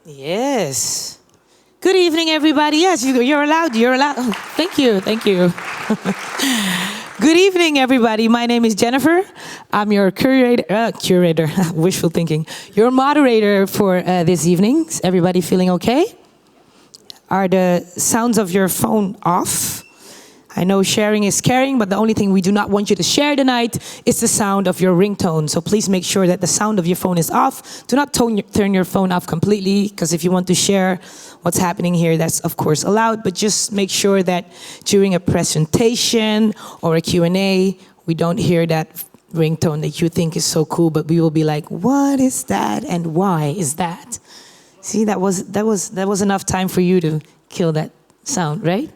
Yes. Good evening, everybody. Yes, you're allowed. You're allowed. Oh, thank you. Thank you. Good evening, everybody. My name is Jennifer. I'm your curator, wishful thinking. Your moderator for this evening. Is everybody feeling okay? Are the sounds of your phone off? I know sharing is caring, but the only thing we do not want you to share tonight is the sound of your ringtone. So please make sure that the sound of your phone is off. Do not turn your phone off completely, because if you want to share what's happening here, that's of course allowed. But just make sure that during a presentation or a Q&A, we don't hear that ringtone that you think is so cool, but we will be like, what is that and why is that? See, that was enough time for you to kill that sound, right?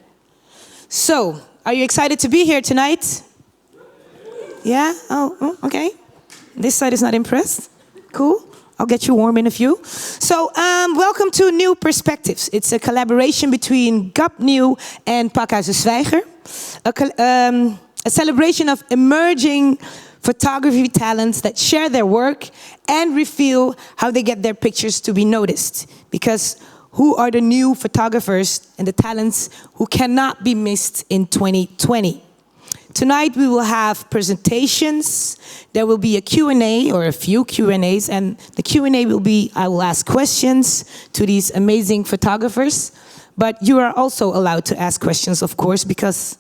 So, are you excited to be here tonight? Yeah? Oh, okay. This side is not impressed. Cool. I'll get you warm in a few. So, welcome to New Perspectives. It's a collaboration between GUP New and Pakhuizen Zwijger. A celebration of emerging photography talents that share their work and reveal how they get their pictures to be noticed. Because who are the new photographers and the talents who cannot be missed in 2020? Tonight we will have presentations. There will be a Q&A or a few Q&As, and the Q&A will be, I will ask questions to these amazing photographers, but you are also allowed to ask questions, of course, because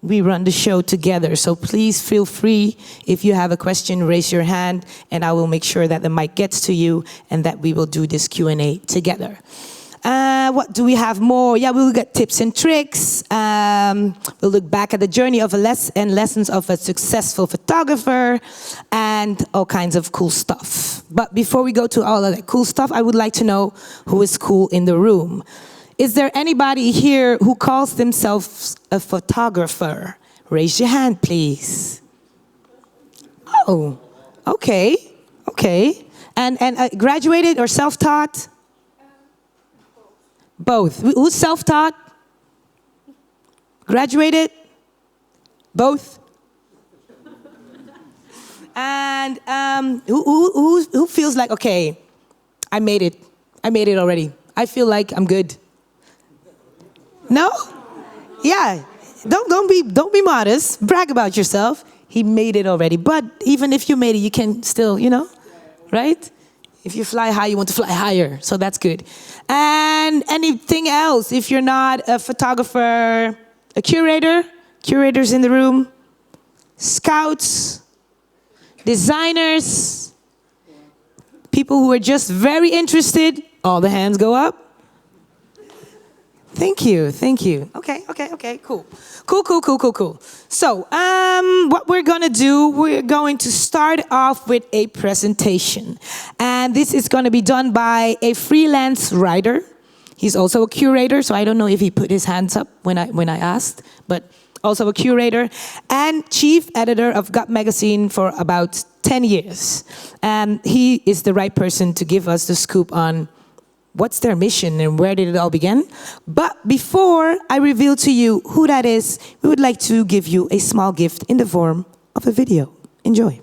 we run the show together. So please feel free. If you have a question, raise your hand, and I will make sure that the mic gets to you and that we will do this Q&A together. What do we have more? Yeah, we'll get tips and tricks. We'll look back at the journey of lessons of a successful photographer and all kinds of cool stuff. But before we go to all of that cool stuff, I would like to know who is cool in the room. Is there anybody here who calls themselves a photographer? Raise your hand, please. Oh, okay. And graduated or self-taught? Both. Who's self-taught? Graduated? Both? And who feels like, okay, I made it. I made it already. I feel like I'm good. No? Yeah. Don't be modest. Brag about yourself. He made it already. But even if you made it, you can still, right? If you fly high, you want to fly higher. So that's good. And anything else? If you're not a photographer, a curator, curators in the room, scouts, designers, people who are just very interested, all the hands go up. Thank you. Okay, cool. So, what we're gonna do, we're going to start off with a presentation. And this is gonna be done by a freelance writer. He's also a curator, so I don't know if he put his hands up when I asked, but also a curator, and chief editor of GUP magazine for about 10 years. And he is the right person to give us the scoop on what's their mission and where did it all begin? But before I reveal to you who that is, we would like to give you a small gift in the form of a video. Enjoy.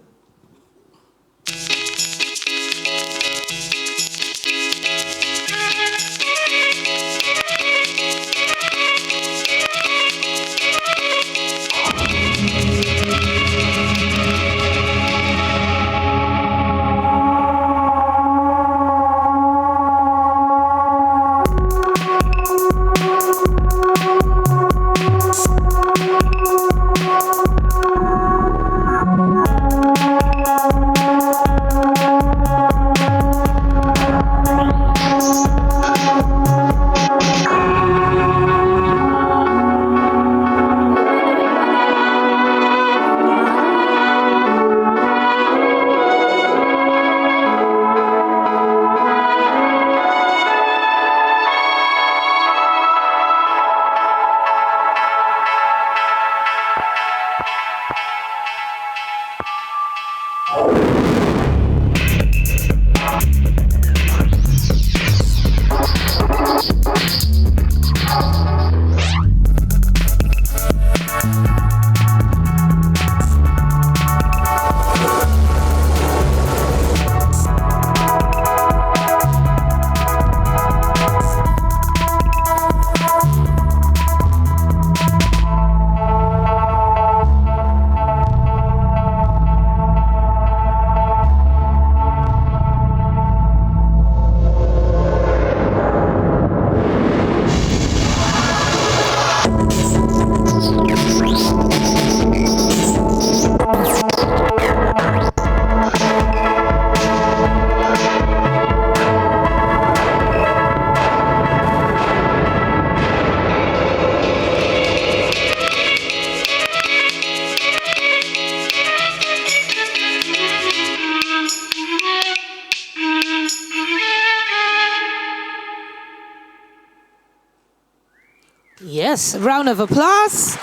Yes, a round of applause.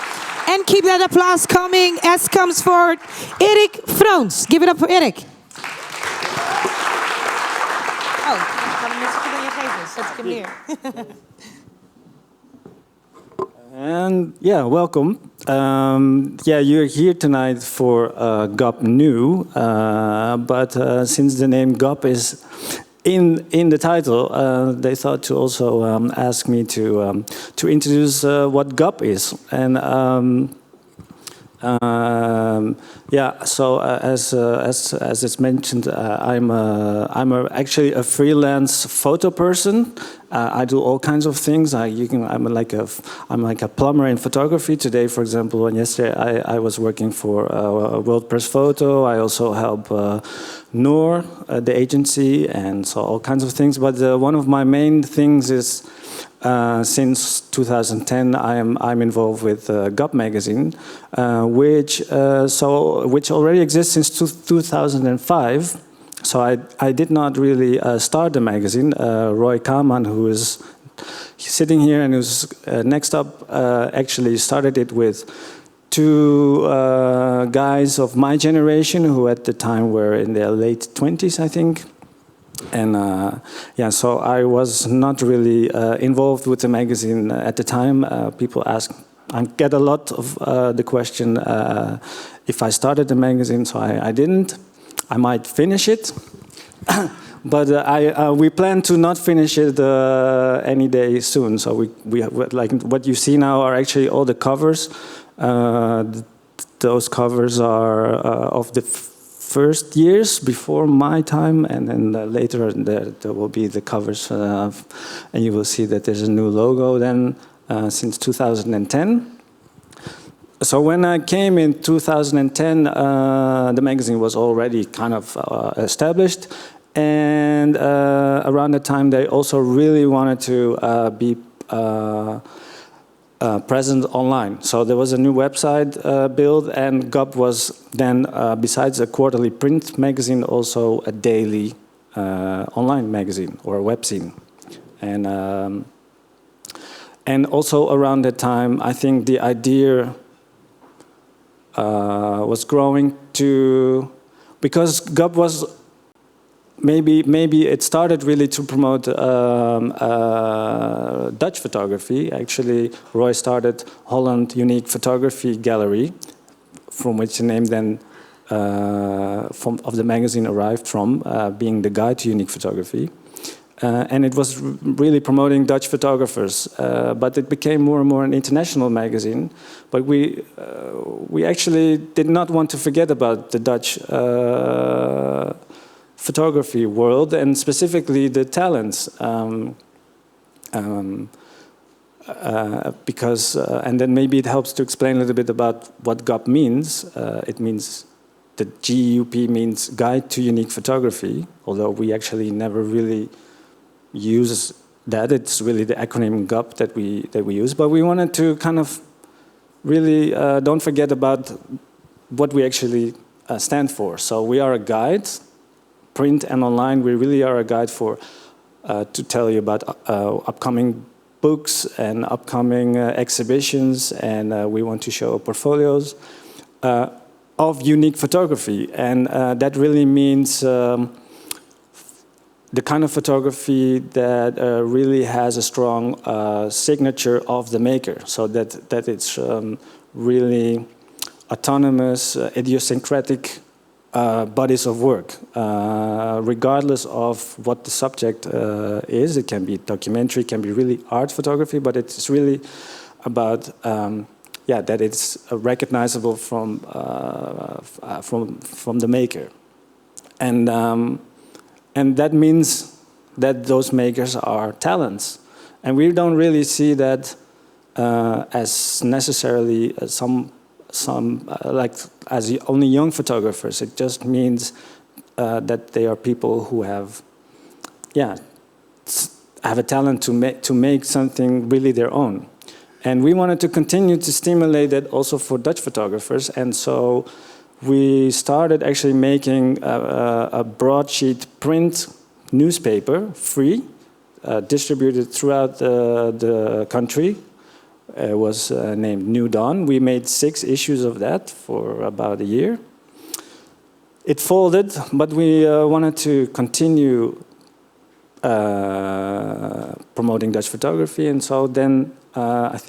And keep that applause coming as comes forward Erik Vroons. Give it up for Erik. Oh, ik kan hem net zo goed aan je geven. Zet ik hem neer. And yeah, welcome. You're here tonight for GUP New, but since the name GUP is in the title, they thought to also ask me to introduce what GUP is. And as it's mentioned, I'm actually a freelance photo person. I do all kinds of things. I'm like a plumber in photography. Today, for example, and yesterday I was working for World Press Photo. I also help Noor, the agency, and so all kinds of things. But one of my main things is since 2010, I'm involved with GUP magazine, which already exists since 2005. So I did not really start the magazine. Roy Kaman, who is sitting here and who's next up, actually started it with two guys of my generation who at the time were in their late 20s, I think. And so I was not really involved with the magazine at the time. People ask, I get a lot of the question if I started the magazine, so I didn't. I might finish it, but we plan to not finish it any day soon. So we like what you see now are actually all the covers. Those covers are of the first years before my time, and then later there will be the covers, and you will see that there's a new logo then since 2010. So when I came in 2010, the magazine was already kind of established, and around that time they also really wanted to be present online. So there was a new website built, and GUP was then, besides a quarterly print magazine, also a daily online magazine or a webzine. And also around that time, I think the idea was growing to, because GUP was maybe it started really to promote Dutch photography. Actually, Roy started Holland Unique Photography Gallery, from which the name then of the magazine arrived from, being the guide to unique photography. And it was really promoting Dutch photographers, but it became more and more an international magazine. But we actually did not want to forget about the Dutch photography world, and specifically the talents, because and then maybe it helps to explain a little bit about what GUP means. It means the GUP means Guide to Unique Photography, although we actually never really use that. It's really the acronym GUP that we use. But we wanted to kind of really don't forget about what we actually stand for. So we are a guide. Print and online, we really are a guide for to tell you about upcoming books and upcoming exhibitions, and we want to show portfolios of unique photography, and that really means the kind of photography that really has a strong signature of the maker, so that it's really autonomous, idiosyncratic bodies of work, regardless of what the subject is. It can be documentary, it can be really art photography, but it's really about that it's recognizable from the maker, and that means that those makers are talents, and we don't really see that as necessarily some like as only young photographers. It just means that they are people who have a talent to make something really their own. And we wanted to continue to stimulate that also for Dutch photographers. And so we started actually making a broadsheet print newspaper, free, distributed throughout the country, was named New Dawn. We made 6 issues of that for about a year. It folded, but we wanted to continue promoting Dutch photography, and so then I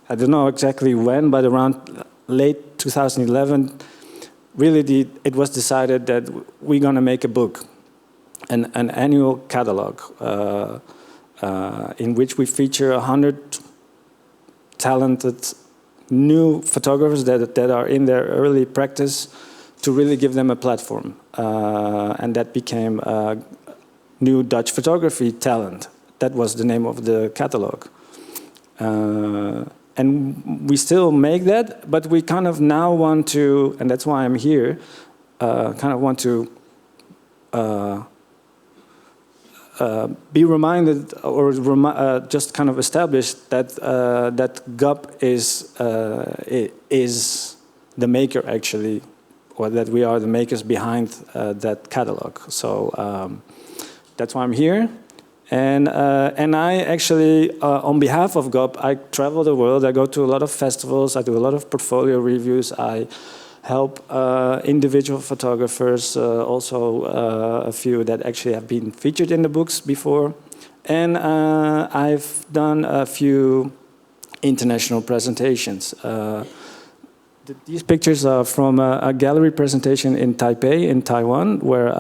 don't know exactly when, but around late 2011, really it was decided that we're going to make a book, an annual catalog in which we feature 100 talented new photographers that are in their early practice, to really give them a platform. And that became New Dutch Photography Talent. That was the name of the catalog. And we still make that, but we kind of now want to, and that's why I'm here, kind of want to be reminded, or just kind of establish that that GUP is the maker, actually, or that we are the makers behind that catalog. So that's why I'm here. And I actually, on behalf of GUP, I travel the world. I go to a lot of festivals. I do a lot of portfolio reviews. I help individual photographers, also a few that actually have been featured in the books before. And I've done a few international presentations. These pictures are from a gallery presentation in Taipei, in Taiwan, where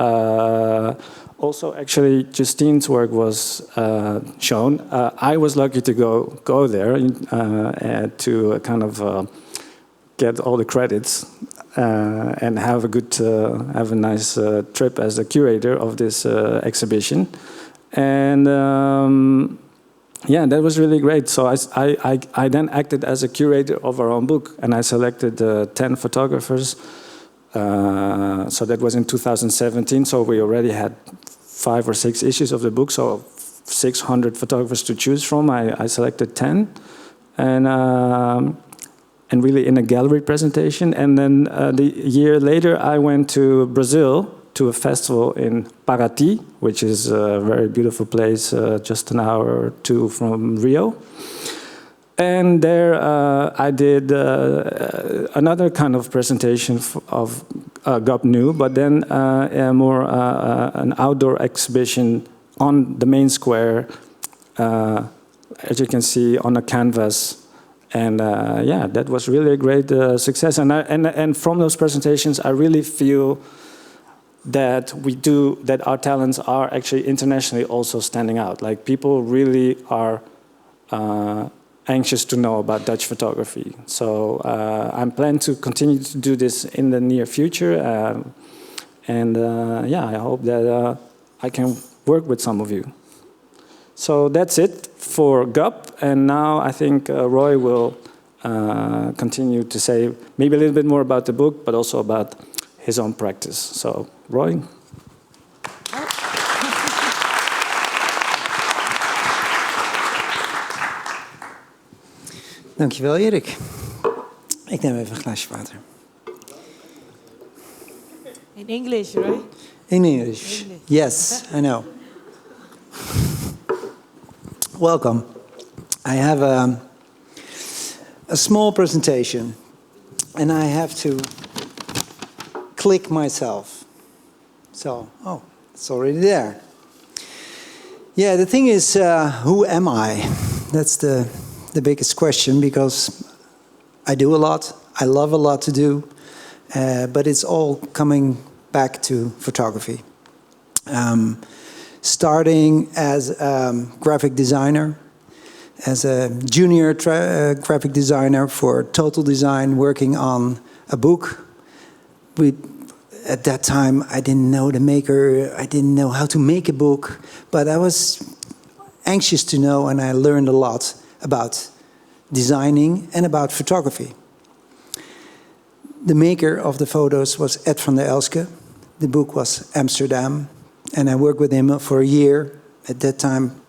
also actually Justine's work was shown. I was lucky to go there to kind of get all the credits and have a nice trip as a curator of this exhibition. And yeah, that was really great. So I then acted as a curator of our own book, and I selected 10 photographers. So that was in 2017. So we already had 5 or 6 issues of the book. So 600 photographers to choose from. I selected 10, and really in a gallery presentation. And then the year later, I went to Brazil, to a festival in Paraty, which is a very beautiful place, just an hour or 2 from Rio. And there I did another kind of presentation of GUP New, but then more an outdoor exhibition on the main square, as you can see, on a canvas. And yeah, that was really a great success. And from those presentations, I really feel that our talents are actually internationally also standing out. Like, people really are anxious to know about Dutch photography. So I'm planning to continue to do this in the near future. And yeah, I hope that I can work with some of you. So that's it for GUP. And now I think Roy will continue to say maybe a little bit more about the book, but also about his own practice. So, Roy? Dankjewel, Erik. Ik neem even een glaasje water. In English, right? In English. Yes, I know. Welcome. I have a small presentation, and I have to click myself. So, oh, it's already there. Yeah, the thing is, who am I? That's the biggest question, because I do a lot. I love a lot to do, but it's all coming back to photography. Starting as a graphic designer, as a junior graphic designer for Total Design, working on a book. At that time, I didn't know the maker, I didn't know how to make a book, but I was anxious to know, and I learned a lot about designing and about photography. The maker of the photos was Ed van der Elske. The book was Amsterdam, and I worked with him for a year. At that time,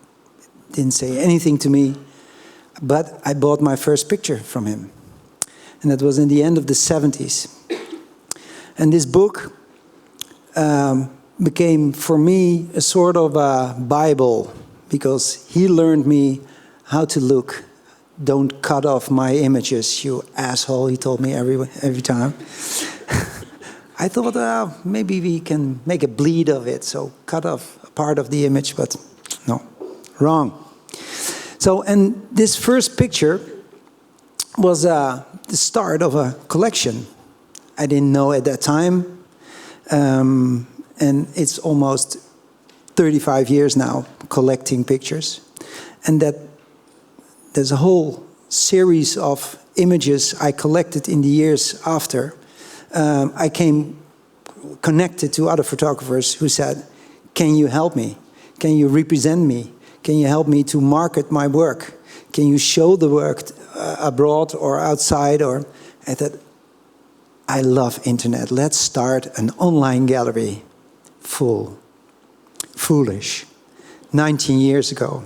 didn't say anything to me, but I bought my first picture from him. And that was in the end of the 70s. And this book became, for me, a sort of a Bible, because he learned me how to look don't cut off my images, you asshole, he told me every time. I thought, maybe we can make a bleed of it, so cut off a part of the image, but no, wrong. So, and this first picture was the start of a collection. I didn't know at that time, and it's almost 35 years now collecting pictures. And that there's a whole series of images I collected in the years after. I came connected to other photographers who said, can you help me? Can you represent me? Can you help me to market my work? Can you show the work abroad or outside? Or I thought, I love internet. Let's start an online gallery. Foolish. 19 years ago.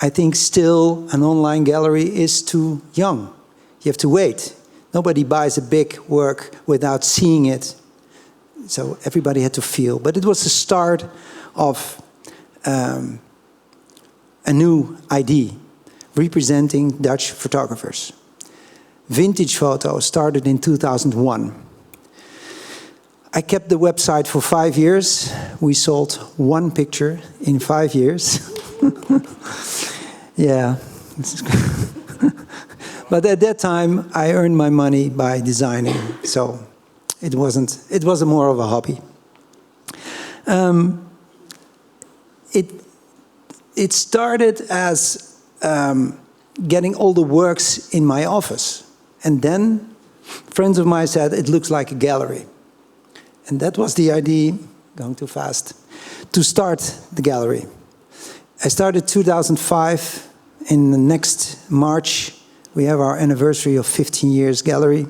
I think still an online gallery is too young. You have to wait. Nobody buys a big work without seeing it. So everybody had to feel. But it was the start of a new idea, representing Dutch photographers. Vintage photo started in 2001. I kept the website for 5 years. We sold 1 picture in 5 years. Yeah. But at that time, I earned my money by designing. So it was more of a hobby. It started as getting all the works in my office. And then friends of mine said, it looks like a gallery. And that was the idea, going too fast, to start the gallery. I started 2005. In the next March, we have our anniversary of 15 years gallery,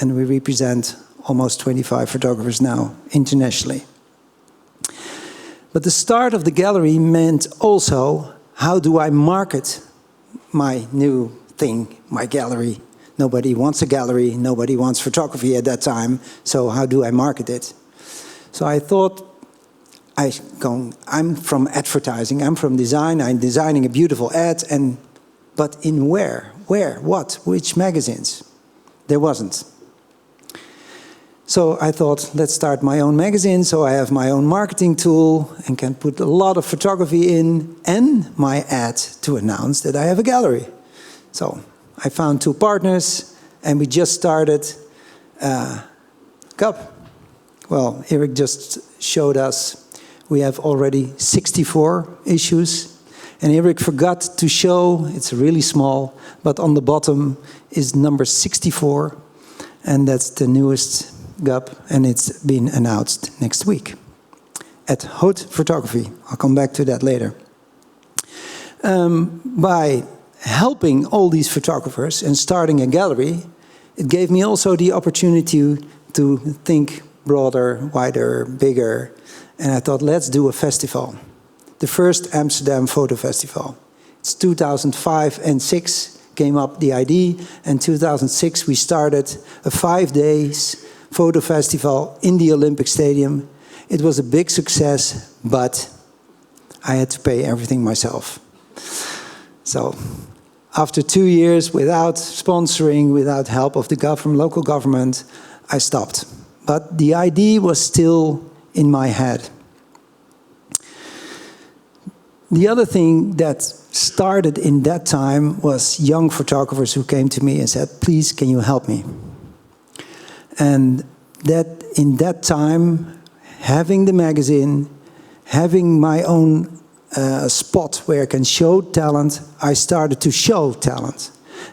and we represent almost 25 photographers now internationally. But the start of the gallery meant also, how do I market my new thing, my gallery? Nobody wants a gallery, nobody wants photography at that time, so how do I market it? So I thought, I'm from advertising, I'm from design, I'm designing a beautiful ad, but in where? Where? What? Which magazines? There wasn't. So I thought, let's start my own magazine, so I have my own marketing tool and can put a lot of photography in and my ad to announce that I have a gallery. So I found 2 partners and we just started GUP. Well, Eric just showed us we have already 64 issues. And Eric forgot to show, it's really small, but on the bottom is number 64. And that's the newest GUP, and it's been announced next week at Haute Photography. I'll come back to that later. By helping all these photographers and starting a gallery, it gave me also the opportunity to think broader, wider, bigger. And I thought, let's do a festival. The first Amsterdam Photo Festival. It's 2005 and 6 came up the idea. And 2006 we started a 5 days photo festival in the Olympic Stadium. It was a big success, but I had to pay everything myself. So after 2 years without sponsoring, without help of the local government, I stopped. But the idea was still in my head. The other thing that started in that time was young photographers who came to me and said, please, can you help me? And that in that time, having the magazine, having my own spot where I can show talent, I started to show talent.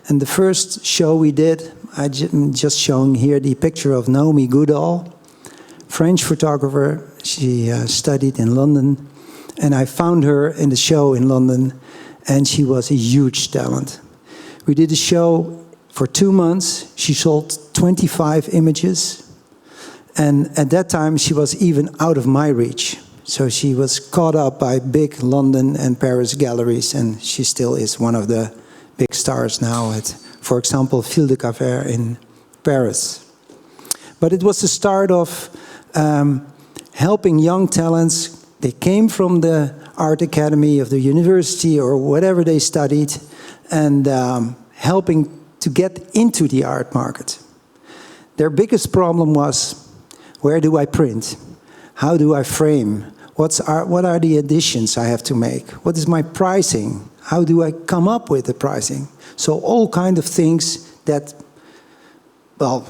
And the first show we did, I'm just showing here the picture of Naomi Goodall, French photographer. She studied in London. And I found her in the show in London, and she was a huge talent. We did a show for 2 months. She sold 25 images. And at that time, she was even out of my reach. So she was caught up by big London and Paris galleries, and she still is one of the big stars now at, for example, Fil de Cavert in Paris. But it was the start of helping young talents. They came from the art academy of the university or whatever they studied, and helping to get into the art market. Their biggest problem was, where do I print? How do I frame? What are the additions I have to make? What is my pricing? How do I come up with the pricing? So all kind of things that, well,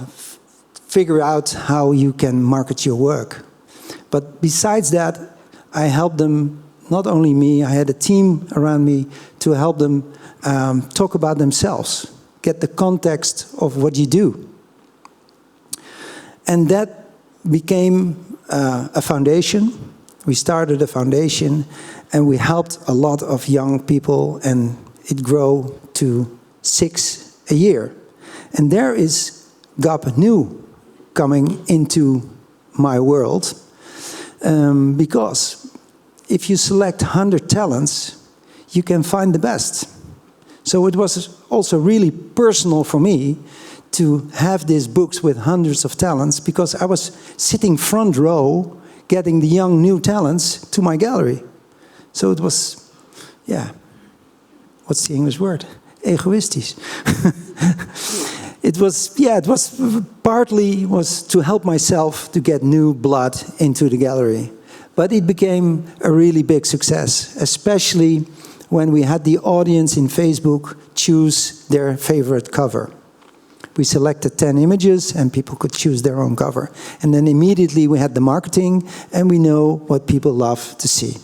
figure out how you can market your work. But besides that, I helped them, not only me, I had a team around me to help them talk about themselves, get the context of what you do. And that became a foundation. We started a foundation and we helped a lot of young people, and it grew to 6 a year. And there is GUP New coming into my world, because if you select 100 talents, you can find the best. So it was also really personal for me to have these books with hundreds of talents, because I was sitting front row getting the young new talents to my gallery. So it was, yeah, what's the English word? Egoistisch. It was partly to help myself to get new blood into the gallery. But it became a really big success, especially when we had the audience in Facebook choose their favorite cover. We selected 10 images and people could choose their own cover. And then immediately we had the marketing and we know what people love to see.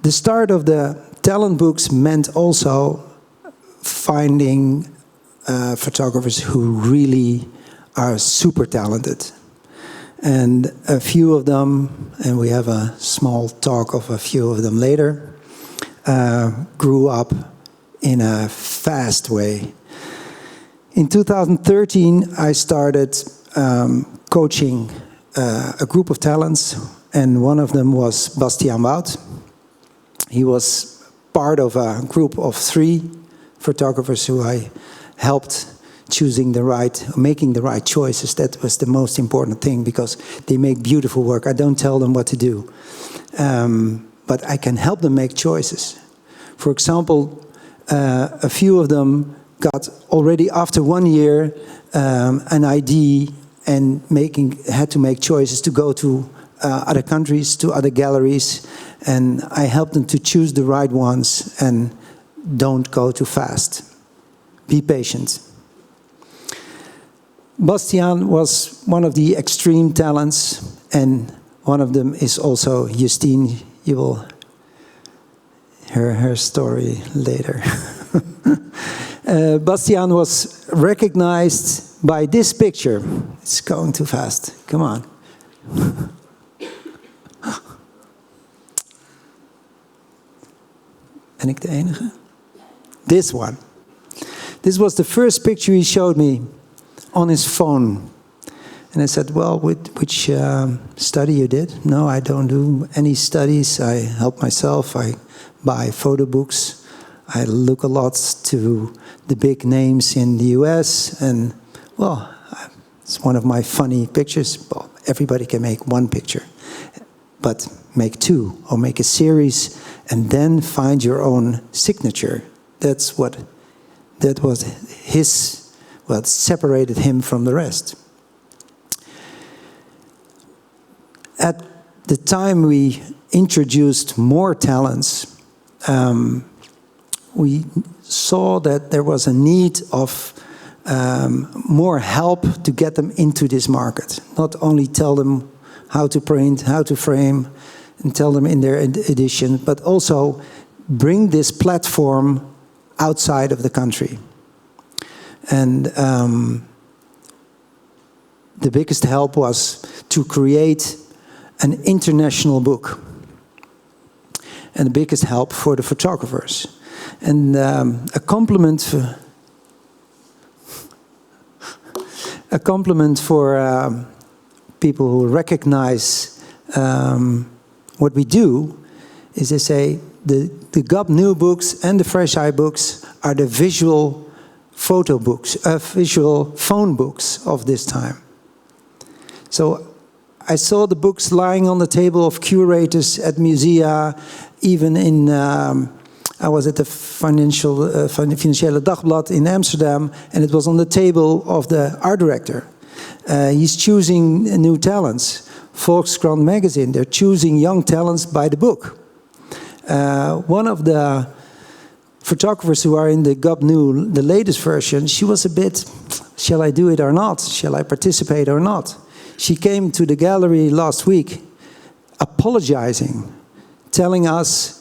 The start of the talent books meant also finding photographers who really are super talented. And a few of them, and we have a small talk of a few of them later, grew up in a fast way. In 2013, I started coaching a group of talents, and one of them was Bastiaan Wout. He was part of a group of 3 photographers who I helped making the right choices. That was the most important thing, because they make beautiful work. I don't tell them what to do, but I can help them make choices. For example, a few of them got already after 1 year an ID and had to make choices to go to other countries, to other galleries, and I helped them to choose the right ones and don't go too fast. Be patient. Bastiaan was one of the extreme talents, and one of them is also Justine. You will hear her story later. Bastiaan was recognized by this picture. It's going too fast. Come on. Ben ik de enige? This one. This was the first picture he showed me on his phone. And I said, well, which study you did? No, I don't do any studies. I help myself. I buy photo books. I look a lot to the big names in the US. And, well, it's one of my funny pictures. Well, everybody can make one picture. But make 2 or make a series and then find your own signature. That was what separated him from the rest. At the time we introduced more talents, we saw that there was a need of more help to get them into this market. Not only tell them how to print, how to frame, and tell them in their edition, but also bring this platform outside of the country. And the biggest help was to create an international book. And the biggest help for the photographers. And a compliment for people who recognize what we do is they say the GUP New books and the Fresh Eye books are the visual photo books, visual phone books of this time. So I saw the books lying on the table of curators at musea, even in I was at the Financiële Dagblad in Amsterdam, and it was on the table of the art director. He's choosing new talents. Volkskrant magazine, they're choosing young talents by the book. One of the photographers who are in the GUP New, the latest version, she was a bit, shall I do it or not? Shall I participate or not? She came to the gallery last week apologizing, telling us,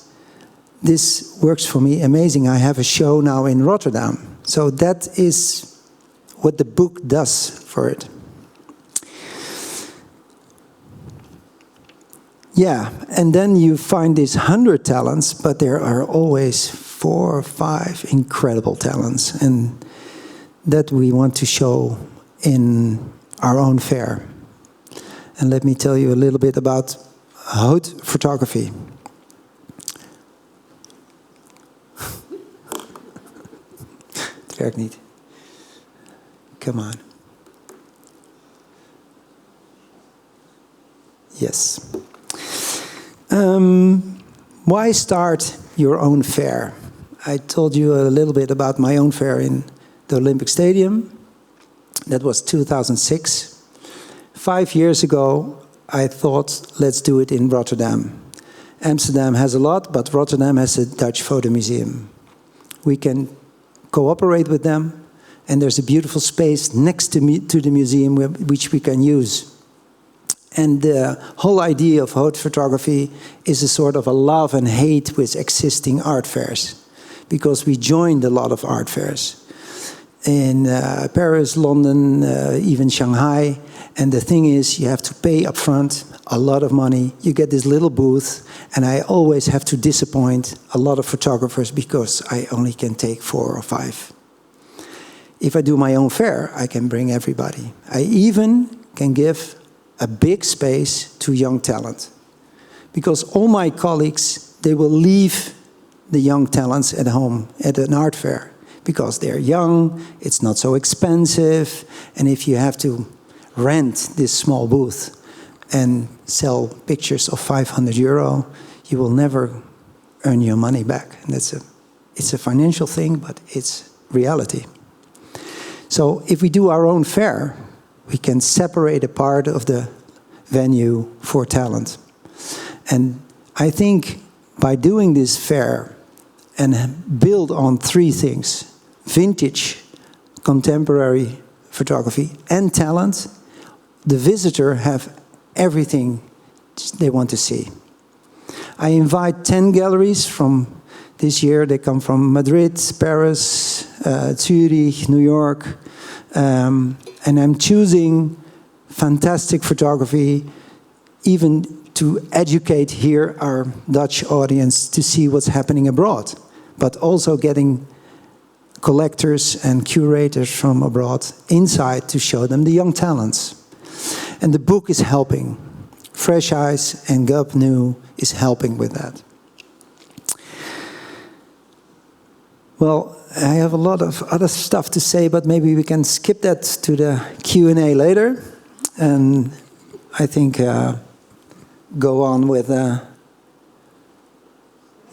this works for me amazing. I have a show now in Rotterdam. So that is what the book does for it. Yeah, and then you find these 100 talents, but there are always 4 or 5 incredible talents, and that we want to show in our own fair. And let me tell you a little bit about haute photography. Het werkt niet. Come on. Yes. Why start your own fair? I told you a little bit about my own fair in the Olympic Stadium. That was 2006. 5 years ago, I thought, let's do it in Rotterdam. Amsterdam has a lot, but Rotterdam has a Dutch photo museum. We can cooperate with them, and there's a beautiful space next to the museum which we can use. And the whole idea of haute photography is a sort of a love and hate with existing art fairs, because we joined a lot of art fairs in Paris, London, even Shanghai. And the thing is, you have to pay up front a lot of money. You get this little booth, and I always have to disappoint a lot of photographers because I only can take 4 or 5. If I do my own fair, I can bring everybody. I even can give a big space to young talent, because all my colleagues, they will leave the young talents at home at an art fair because they're young, it's not so expensive, and if you have to rent this small booth and sell pictures of €500, you will never earn your money back. And it's a financial thing, but it's reality. So if we do our own fair, we can separate a part of the venue for talent. And I think by doing this fair and build on 3 things, vintage, contemporary photography, and talent, the visitor have everything they want to see. I invite 10 galleries from this year. They come from Madrid, Paris, Zurich, New York. And I'm choosing fantastic photography, even to educate here our Dutch audience to see what's happening abroad, but also getting collectors and curators from abroad inside to show them the young talents. And the book is helping. Fresh Eyes and GUP New is helping with that. Well, I have a lot of other stuff to say, but maybe we can skip that to the Q&A later. And I think go on with the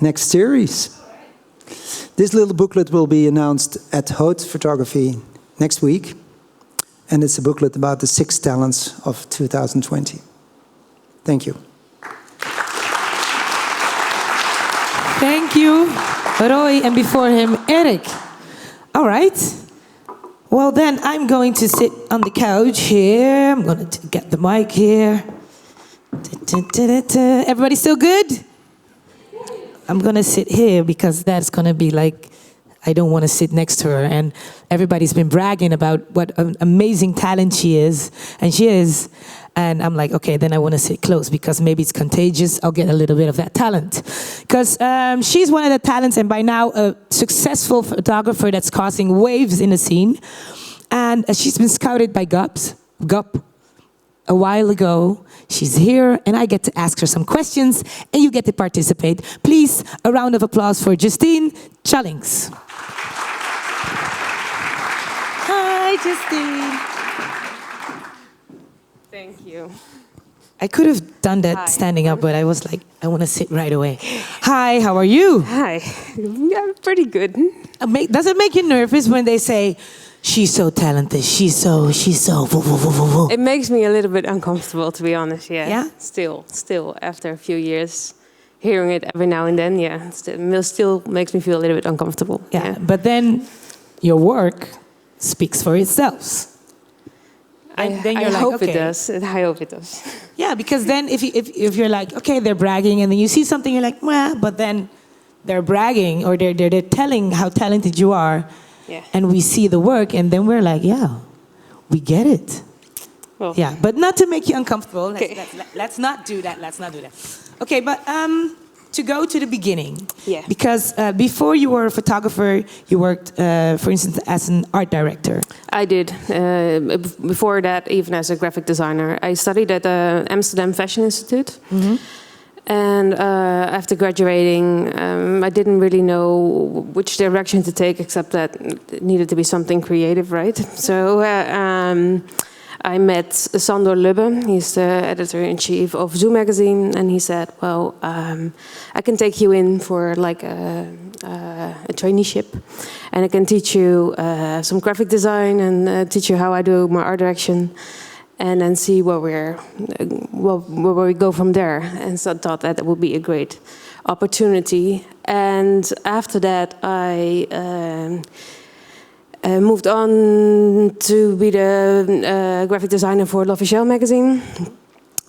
next series. This little booklet will be announced at Haute Photography next week. And it's a booklet about the 6 talents of 2020. Thank you. Thank you, Roy, and before him, Eric. All right. Well, then I'm going to sit on the couch here. I'm going to get the mic here. Everybody still good? I'm going to sit here because that's going to be like, I don't want to sit next to her. And everybody's been bragging about what an amazing talent she is. And she is. And I'm like, okay, then I want to sit close because maybe it's contagious. I'll get a little bit of that talent. Because she's one of the talents, and by now a successful photographer that's causing waves in the scene. And she's been scouted by GUP a while ago. She's here, and I get to ask her some questions, and you get to participate. Please, a round of applause for Justine Tjallinks. Hi, Justine. Thank you. I could have done that standing up, but I was like, I want to sit right away. Hi, how are you? Hi. Yeah, pretty good. Does it make you nervous when they say, she's so talented, she's so, woo, woo, woo, woo, woo? It makes me a little bit uncomfortable, to be honest, yeah. Yeah? Still, after a few years, hearing it every now and then, yeah, still makes me feel a little bit uncomfortable. Yeah, but then your work speaks for itself. And then you're I like, hope okay. it does. I hope it does. Yeah, because then if you're like, okay, they're bragging, and then you see something, you're like, well, but then they're bragging or they're telling how talented you are, and we see the work, and then we're like, yeah, we get it. Well, yeah, but not to make you uncomfortable. Okay. Let's not do that. Let's not do that. Okay, but to go to the beginning. Yeah. Because before you were a photographer, you worked, for instance, as an art director. I did. Before that, even as a graphic designer. I studied at the Amsterdam Fashion Institute. Mm-hmm. And after graduating, I didn't really know which direction to take, except that it needed to be something creative, right? So I met Sandor Lubbe. He's the editor-in-chief of Zoo magazine, and he said, well, I can take you in for like a traineeship, and I can teach you some graphic design and teach you how I do my art direction, and then see where we go from there. And so I thought that would be a great opportunity. And after that, I moved on to be the graphic designer for L'Officiel magazine.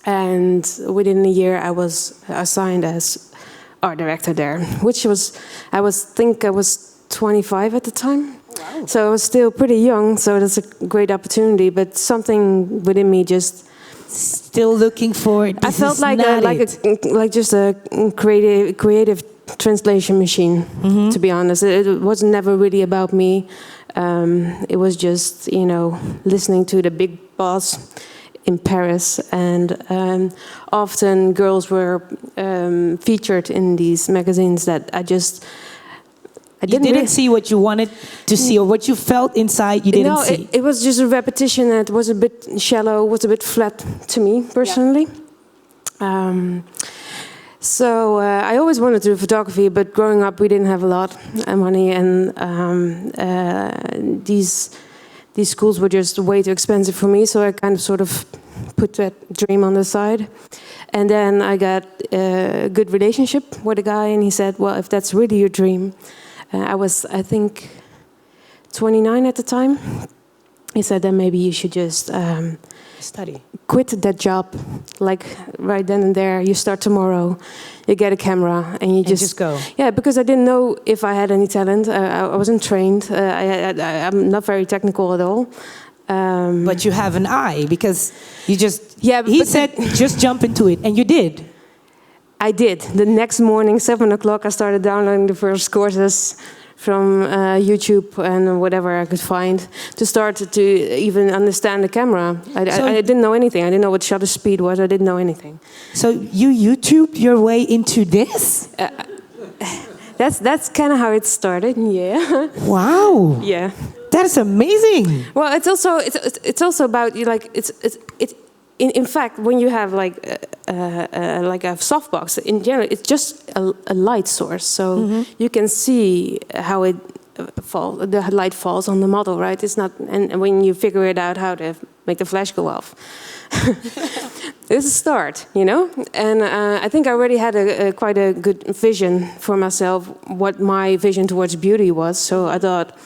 And within a year, I was assigned as art director there, which was, I was 25 at the time. Wow. So I was still pretty young, so that's a great opportunity, but something within me just... Still looking for it. I felt like just a creative translation machine, mm-hmm. to be honest. It was never really about me. It was just, listening to the big boss in Paris, and often girls were featured in these magazines that I didn't see what you wanted to see, or what you felt inside you didn't see. It was just a repetition that was a bit shallow, was a bit flat to me personally. Yeah. So I always wanted to do photography, but growing up we didn't have a lot of money, and these schools were just way too expensive for me. So I kind of sort of put that dream on the side. And then I got a good relationship with a guy, and he said, well, if that's really your dream, I was, I think, 29 at the time. He said, then maybe you should just study. Quit that job, like right then and there. You start tomorrow, you get a camera, and you just go. Yeah, because I didn't know if I had any talent. I wasn't trained. I'm not very technical at all. But you have an eye, because you just... Yeah, he said, just jump into it, and you did. I did. The next morning, 7 o'clock, I started downloading the first courses from YouTube and whatever I could find to start to even understand the camera. I didn't know anything. I didn't know what shutter speed was. I didn't know anything. So you YouTubed your way into this? That's kind of how it started. Yeah. Wow. Yeah. That's amazing. Well, it's also about in fact, when you have like a softbox, in general, it's just a light source, so mm-hmm. you can see how it the light falls on the model, right? It's not, and when you figure it out how to make the flash go off, it's a start, And I think I already had quite a good vision for myself, what my vision towards beauty was. So I thought,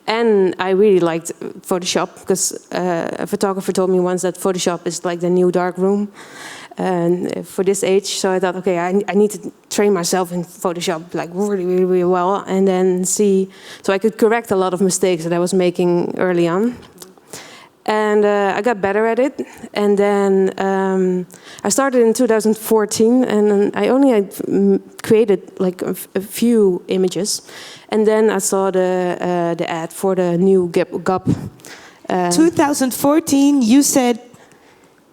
and I really liked Photoshop, because a photographer told me once that Photoshop is like the new dark room for this age. So I thought, okay, I need to train myself in Photoshop like really, really, really well, and then see, so I could correct a lot of mistakes that I was making early on. And I got better at it. And then I started in 2014, and I only had created like a few images. And then I saw the ad for the new GUP. 2014, you said,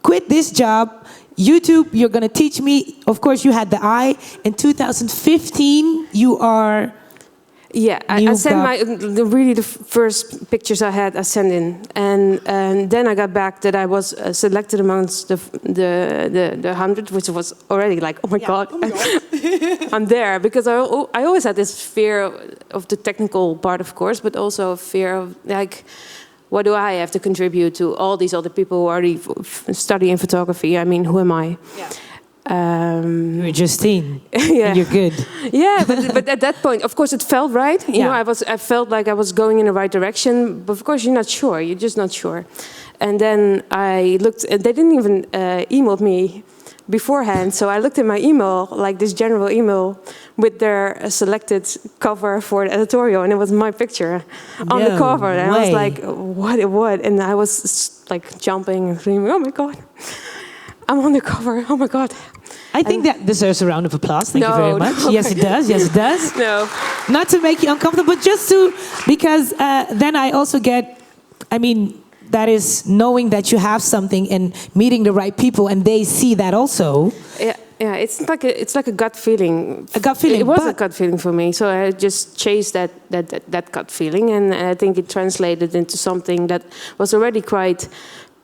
quit this job. YouTube, you're going to teach me. Of course, you had the eye. In 2015, you are... Yeah, I sent the first pictures I had. I sent in, and then I got back that I was selected amongst the 100, which was already like, oh my god, I'm there, because I always had this fear of the technical part, of course, but also a fear of like, what do I have to contribute to all these other people who already studying photography? I mean, who am I? Yeah. You're Justine. Yeah, and you're good. Yeah, but at that point, of course, it felt right. You know, I felt like I was going in the right direction. But of course, you're not sure. You're just not sure. And then I looked. They didn't even email me beforehand. So I looked at my email, like this general email, with their selected cover for the editorial, and it was my picture on the cover. And I was like, what? And I was like jumping and screaming, oh my god, I'm on the cover. Oh my god. I think that deserves a round of applause. Thank you very much. No. Yes, it does. Yes, it does. No. Not to make you uncomfortable, but just to, because then I also get, I mean, that is knowing that you have something and meeting the right people, and they see that also. Yeah, it's like a gut feeling. A gut feeling. It was a gut feeling for me, so I just chased that gut feeling, and I think it translated into something that was already quite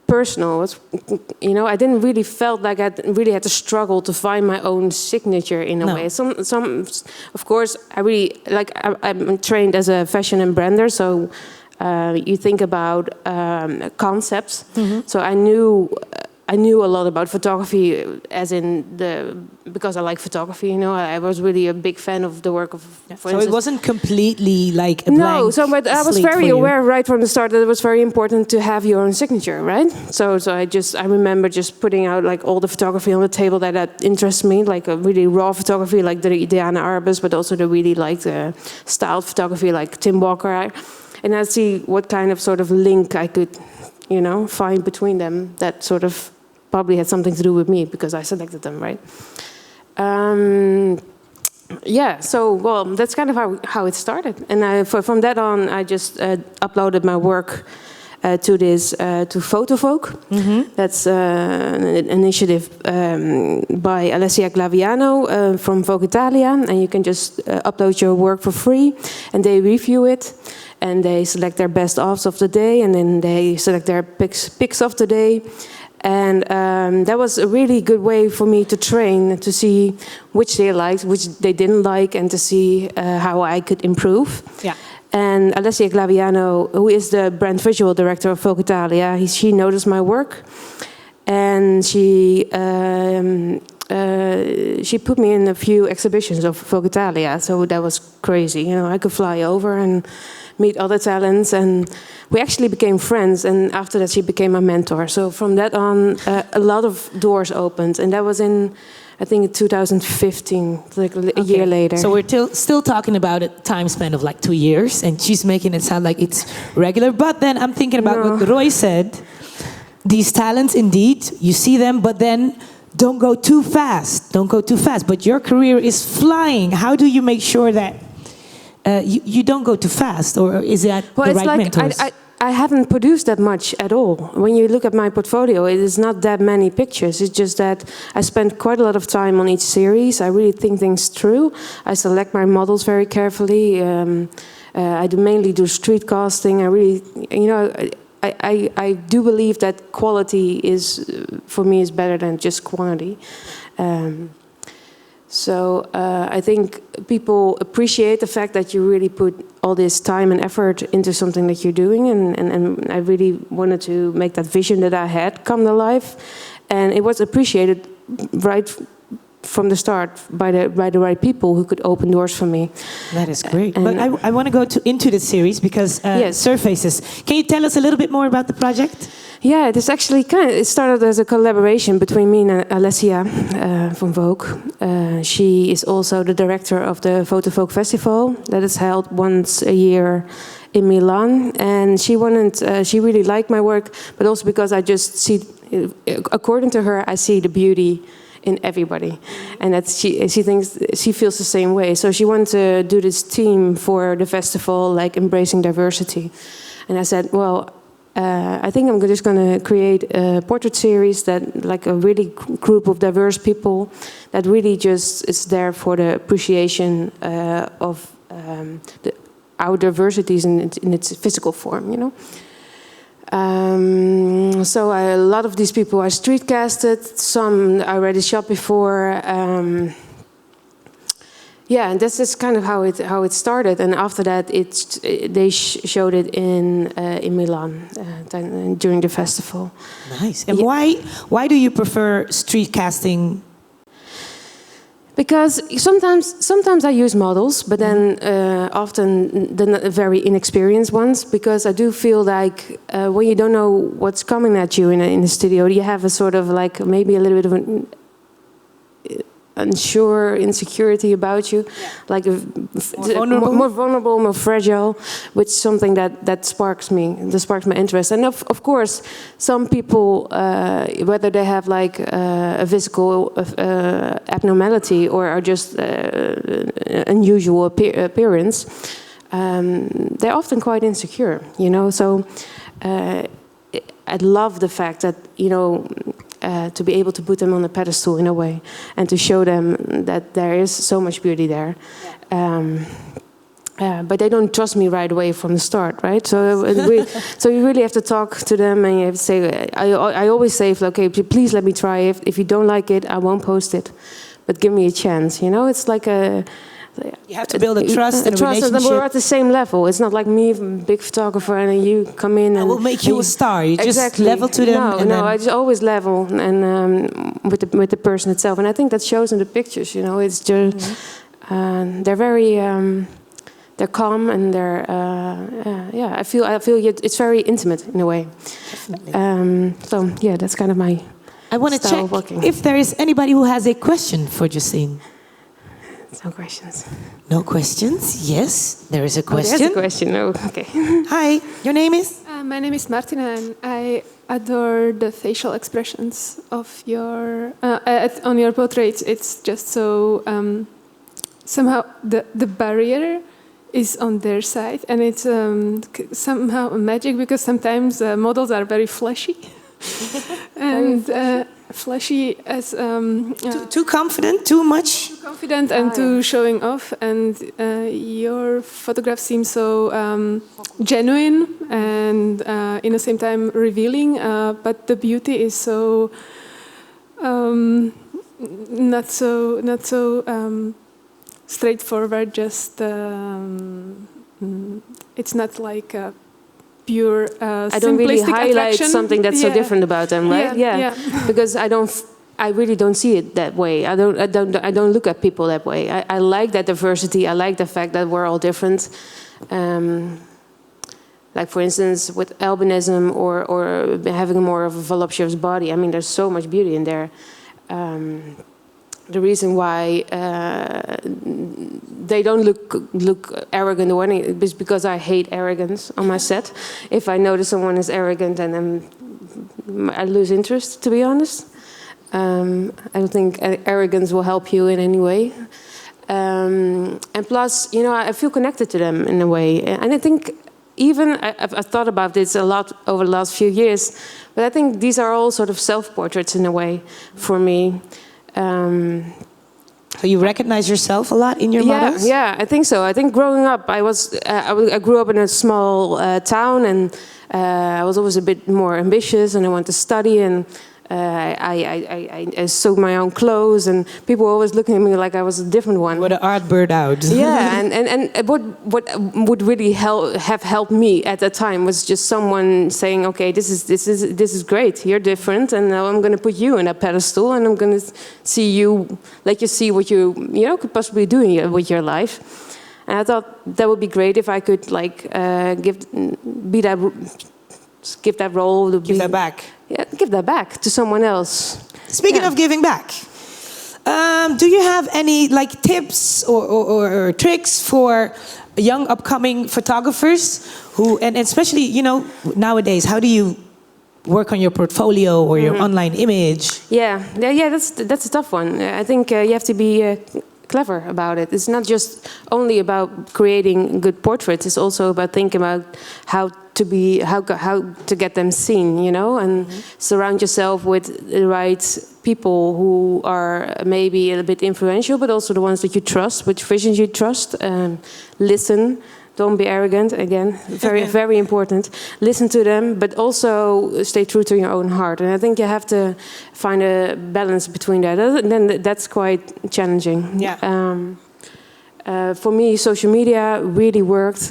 personal. You know, I didn't really felt like I really had to struggle to find my own signature in a way. Some, of course, I really like. I'm trained as a fashion and brander, so you think about concepts. Mm-hmm. So I knew a lot about photography, as in because I like photography. You know, I was really a big fan of the work of. For instance, it wasn't completely like a blank. No, but I was very aware right from the start that it was very important to have your own signature, right? So I remember just putting out like all the photography on the table that interests me, like a really raw photography, like the Ana Arbus, but also the really like the styled photography, like Tim Walker. And I see what kind of sort of link I could, you know, find between them that sort of probably had something to do with me because I selected them, right? Yeah, so, well, that's kind of how it started. And from that on, I just uploaded my work to Fotovogue. Mm-hmm. That's an initiative by Alessia Glaviano from Vogue Italia. And you can just upload your work for free, and they review it. And they select their best offs of the day, and then they select their picks of the day. And that was a really good way for me to train, to see which they liked, which they didn't like, and to see how I could improve. Yeah. And Alessia Glaviano, who is the brand visual director of Vogue Italia, she noticed my work, and she put me in a few exhibitions of Vogue Italia. So that was crazy. You know, I could fly over and meet other talents, and we actually became friends. And after that, she became my mentor. So from that on, a lot of doors opened, and that was in, I think, 2015, like a year later. So we're still talking about a time span of like 2 years, and she's making it sound like it's regular. But then I'm thinking about what Roy said. These talents, indeed, you see them, but then don't go too fast. Don't go too fast. But your career is flying. How do you make sure that you don't go too fast, or is that the right mentors? I haven't produced that much at all. When you look at my portfolio, it is not that many pictures. It's just that I spend quite a lot of time on each series. I really think things through. I select my models very carefully. I mainly do street casting. I really, you know, I do believe that quality for me is better than just quantity. So I think people appreciate the fact that you really put all this time and effort into something that you're doing, and I really wanted to make that vision that I had come to life, and it was appreciated right from the start by the right people who could open doors for me. That is great. But I want to go into the series because yes. Surfaces. Can you tell us a little bit more about the project? Yeah, it is actually it started as a collaboration between me and Alessia from Vogue. She is also the director of the Fotovogue Festival that is held once a year in Milan, and she really liked my work, but also because I just see, according to her, I see the beauty in everybody, and that she feels the same way. So she wanted to do this theme for the festival, like embracing diversity, and I said, well, I think I'm just going to create a portrait series that, like, a really group of diverse people that really just is there for the appreciation of our diversities in its physical form, you know. So a lot of these people are street casted. Some I already shot before. Yeah, and this is kind of how it started. And after that, they showed it in Milan during the festival. Nice. And why do you prefer street casting? Because sometimes I use models, but then often the very inexperienced ones. Because I do feel like when you don't know what's coming at you in a studio, you have a sort of like maybe a little bit of an unsure insecurity about you, like more vulnerable, more fragile, which is something that sparks my interest. And of course, some people, whether they have like a physical abnormality or are just unusual appearance, they're often quite insecure, you know. So I love the fact that, you know, to be able to put them on a pedestal in a way, and to show them that there is so much beauty there. But they don't trust me right away from the start, right? So you really have to talk to them, and you have to say, I always say, okay, please let me try. If you don't like it, I won't post it, but give me a chance. You know, it's like you have to build a trust and a relationship. And we're at the same level. It's not like me, big photographer, and then you come in and I will make you a star. You exactly. just level to them. No, I just always level and with the person itself, and I think that shows in the pictures. You know, it's just they're very they're calm and they're I feel it's very intimate in a way. So yeah, that's kind of my. I want to check if there is anybody who has a question for Justine. No questions. No questions? Yes, there is a question. There's a question. No, okay. Hi, your name is? My name is Martina, and I adore the facial expressions of your on your portraits. It's just so somehow the barrier is on their side, and it's somehow magic because sometimes models are very flashy. And flashy as too confident, too much, too confident, and too showing off. And your photographs seem so genuine and in the same time revealing. But the beauty is so not so straightforward. Just it's not like pure I don't really highlight attraction. Something that's so different about them, right? Yeah. Because I really don't see it that way. I don't look at people that way. I like that diversity. I like the fact that we're all different. Like for instance, with albinism or having more of a voluptuous body. I mean, there's so much beauty in there. The reason why they don't look arrogant or anything is because I hate arrogance on my set. If I notice someone is arrogant, then I lose interest, to be honest. I don't think arrogance will help you in any way. And plus, you know, I feel connected to them in a way. And I think even, I've thought about this a lot over the last few years, but I think these are all sort of self-portraits in a way for me. So you recognize yourself a lot in your models? Yeah, I think so. I think growing up, I grew up in a small town, and I was always a bit more ambitious, and I wanted to study, and I sewed my own clothes, and people were always looking at me like I was a different one. What an art bird out. Yeah, and what would really have helped me at that time was just someone saying, okay, this is great. You're different, and now I'm going to put you in a pedestal, and I'm going to let you see what you could possibly do with your life. And I thought that would be great if I could give that role. Give that back. Yeah, give that back to someone else. Speaking of giving back, do you have any tips or tricks for young upcoming photographers who, and especially nowadays, how do you work on your portfolio or your online image? Yeah, that's a tough one. I think you have to be clever about it. It's not just only about creating good portraits. It's also about thinking about how to get them seen, you know, and surround yourself with the right people who are maybe a bit influential, but also the ones that you trust, which visions you trust. Listen. Don't be arrogant. Again, very, very important. Listen to them, but also stay true to your own heart. And I think you have to find a balance between that. And then that's quite challenging. Yeah. For me, social media really worked.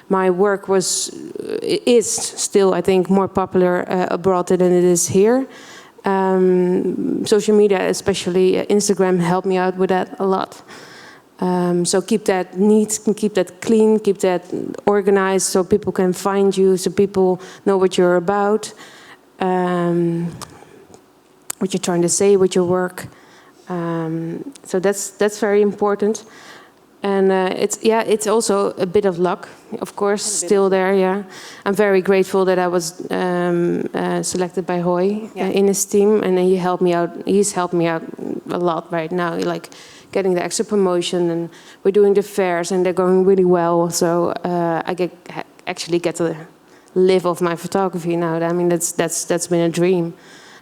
My work is still, I think, more popular abroad than it is here. Social media, especially Instagram, helped me out with that a lot. So keep that neat, keep that clean, keep that organized so people can find you, so people know what you're about, what you're trying to say with your work. So that's very important. And it's also a bit of luck, of course, still there. Yeah, I'm very grateful that I was selected by Hoy in his team, and then he helped me out. He's helped me out a lot right now, like getting the extra promotion, and we're doing the fairs, and they're going really well. So I actually get to live off my photography now. I mean, that's been a dream.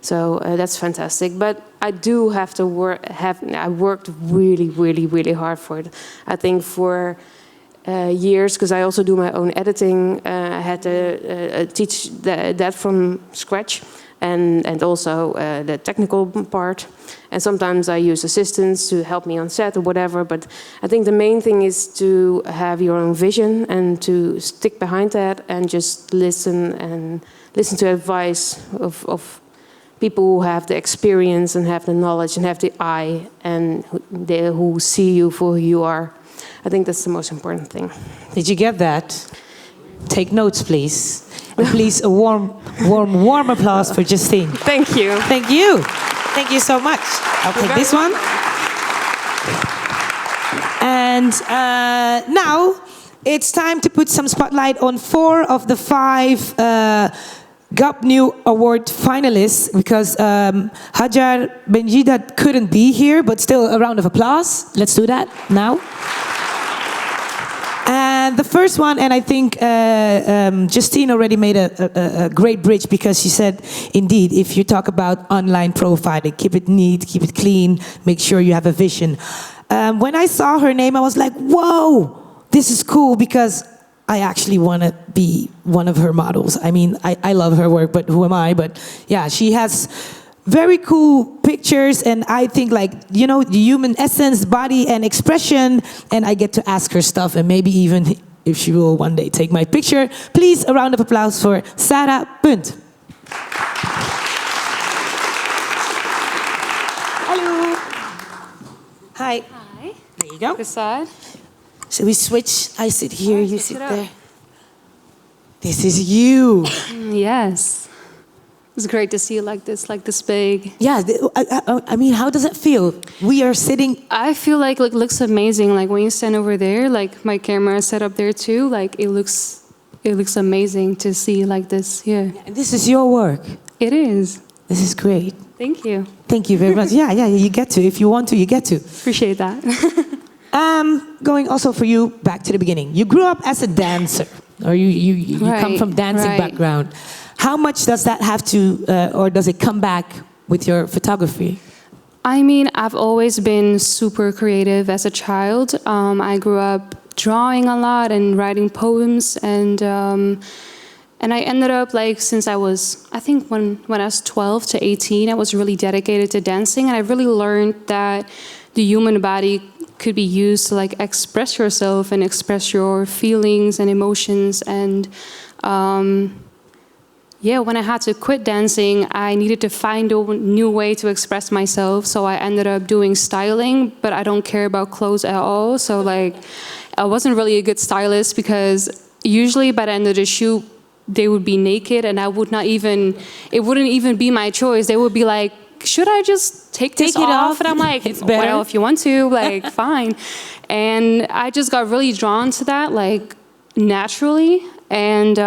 So that's fantastic. But I do have to work. I worked really, really, really hard for it. I think for years, because I also do my own editing. I had to teach that from scratch, and also the technical part. And sometimes I use assistants to help me on set or whatever. But I think the main thing is to have your own vision and to stick behind that and just listen to advice of people who have the experience and have the knowledge and have the eye and who see you for who you are. I think that's the most important thing. Did you get that? Take notes, please. And please, a warm applause for Justine. Thank you. Thank you. Thank you so much. I'll take this one. And now it's time to put some spotlight on 4 of the 5 GUP New Award finalists, because Hajar Benjidat couldn't be here, but still a round of applause. Let's do that now. And the first one, and I think Justine already made a great bridge, because she said, indeed, if you talk about online profiling, keep it neat, keep it clean, make sure you have a vision. When I saw her name, I was like, whoa, this is cool, because I actually want to be one of her models. I mean, I love her work, but who am I? But yeah, she has very cool pictures, and I think, like, you know, the human essence, body, and expression, and I get to ask her stuff, and maybe even if she will one day take my picture. Please, a round of applause for Sara Punt. Hello. Hi. Hi. There you go. This side. So we switch. I sit here, you sit there. This is you. Yes. It's great to see you like this big. Yeah, I mean, how does it feel? We are sitting. I feel like it looks amazing. Like when you stand over there, like my camera is set up there too. Like it looks amazing to see like this. Yeah. And this is your work. It is. This is great. Thank you. Thank you very much. Yeah, you get to. If you want to, you get to. Appreciate that. Going also for you back to the beginning. You grew up as a dancer, or you come from dancing background. How much does that have to, or does it come back with your photography? I mean, I've always been super creative as a child. I grew up drawing a lot and writing poems, and I ended up, like, since I was, I think when I was 12 to 18, I was really dedicated to dancing, and I really learned that the human body could be used to, like, express yourself and express your feelings and emotions. And when I had to quit dancing, I needed to find a new way to express myself. So I ended up doing styling, but I don't care about clothes at all. So, like, I wasn't really a good stylist, because usually by the end of the shoot, they would be naked, and it wouldn't even be my choice. They would be like, should I just take it off? And I'm like, well, if you want to, like, fine. And I just got really drawn to that, like, naturally. And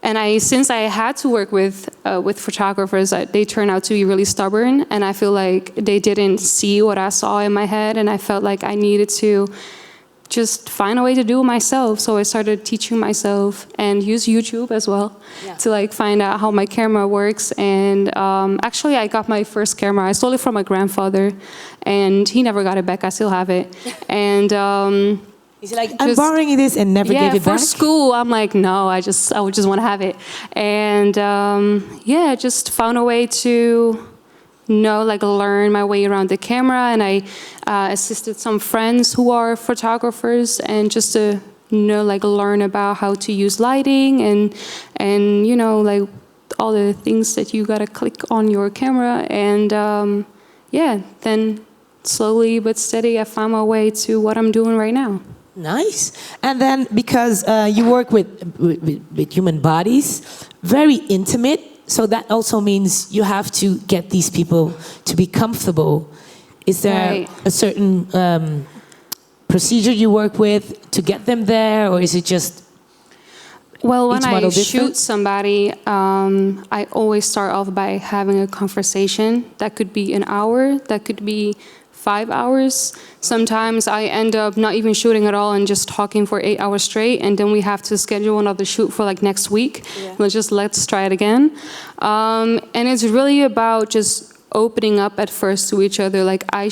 And since I had to work with photographers, they turned out to be really stubborn, and I feel like they didn't see what I saw in my head, and I felt like I needed to just find a way to do it myself. So I started teaching myself and use YouTube as well to like find out how my camera works. And actually, I got my first camera. I stole it from my grandfather, and he never got it back. I still have it, and. He's like, I'm borrowing this and never gave it back? Yeah, for school, I'm like, no, I would just want to have it. And just found a way to learn my way around the camera. And I assisted some friends who are photographers, and just to, learn about how to use lighting and all the things that you got to click on your camera. And then slowly but steady, I found my way to what I'm doing right now. Nice. And then because you work with human bodies, very intimate, so that also means you have to get these people to be comfortable. Is there a certain procedure you work with to get them there, or is it just Well, when I shoot somebody, I always start off by having a conversation. That could be an hour, that could be 5 hours. Sometimes I end up not even shooting at all and just talking for 8 hours straight, and then we have to schedule another shoot for like next week. Let's try it again. And it's really about just opening up at first to each other. Like I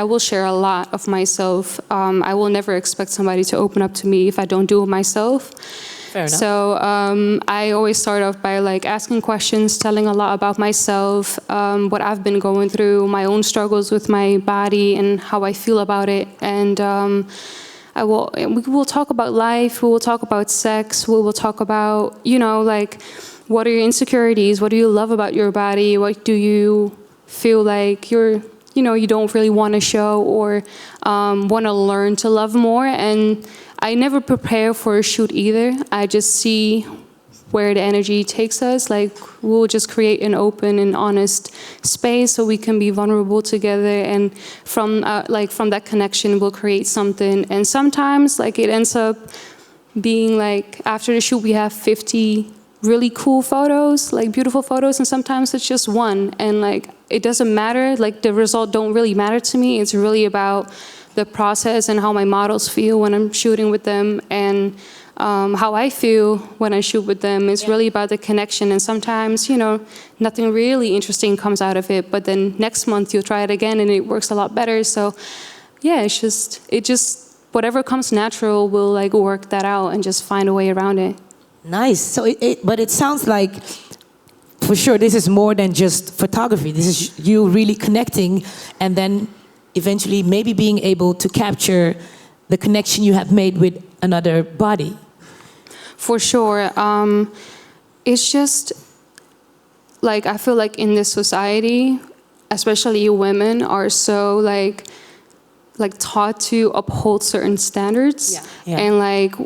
will share a lot of myself. I will never expect somebody to open up to me if I don't do it myself. Fair enough. So I always start off by like asking questions, telling a lot about myself, what I've been going through, my own struggles with my body and how I feel about it. And we will talk about life, we will talk about sex, we will talk about, what are your insecurities, what do you love about your body, what do you feel like you don't really want to show or want to learn to love more. And I never prepare for a shoot either. I just see where the energy takes us. Like we'll just create an open and honest space so we can be vulnerable together. And from that connection, we'll create something. And sometimes it ends up being like after the shoot we have 50 really cool photos, like beautiful photos, and sometimes it's just one. And it doesn't matter. The result don't really matter to me. It's really about the process and how my models feel when I'm shooting with them, and how I feel when I shoot with them. It's really about the connection. And sometimes, nothing really interesting comes out of it, but then next month you'll try it again and it works a lot better. So yeah, it just whatever comes natural, we'll work that out and just find a way around it. Nice. So but it sounds like for sure this is more than just photography. This is you really connecting, and then eventually maybe being able to capture the connection you have made with another body. For sure. It's just I feel like in this society, especially women are so taught to uphold certain standards. And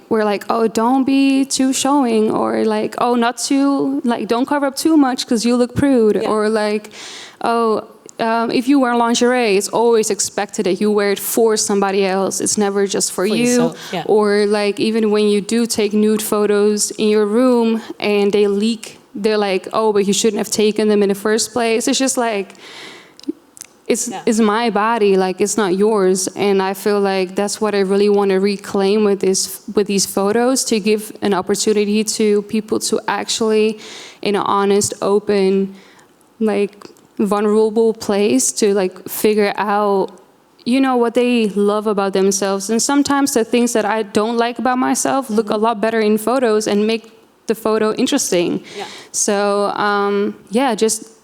we're oh, don't be too showing, or oh, not too don't cover up too much because you look prude, or oh, if you wear lingerie, it's always expected that you wear it for somebody else. It's never just for you. Yourself, Or even when you do take nude photos in your room and they leak, they're oh, but you shouldn't have taken them in the first place. It's just it's my body, it's not yours. And I feel that's what I really want to reclaim with these photos, to give an opportunity to people to actually, in an honest, open, vulnerable place, to figure out what they love about themselves. And sometimes the things that I don't like about myself look a lot better in photos and make the photo interesting. So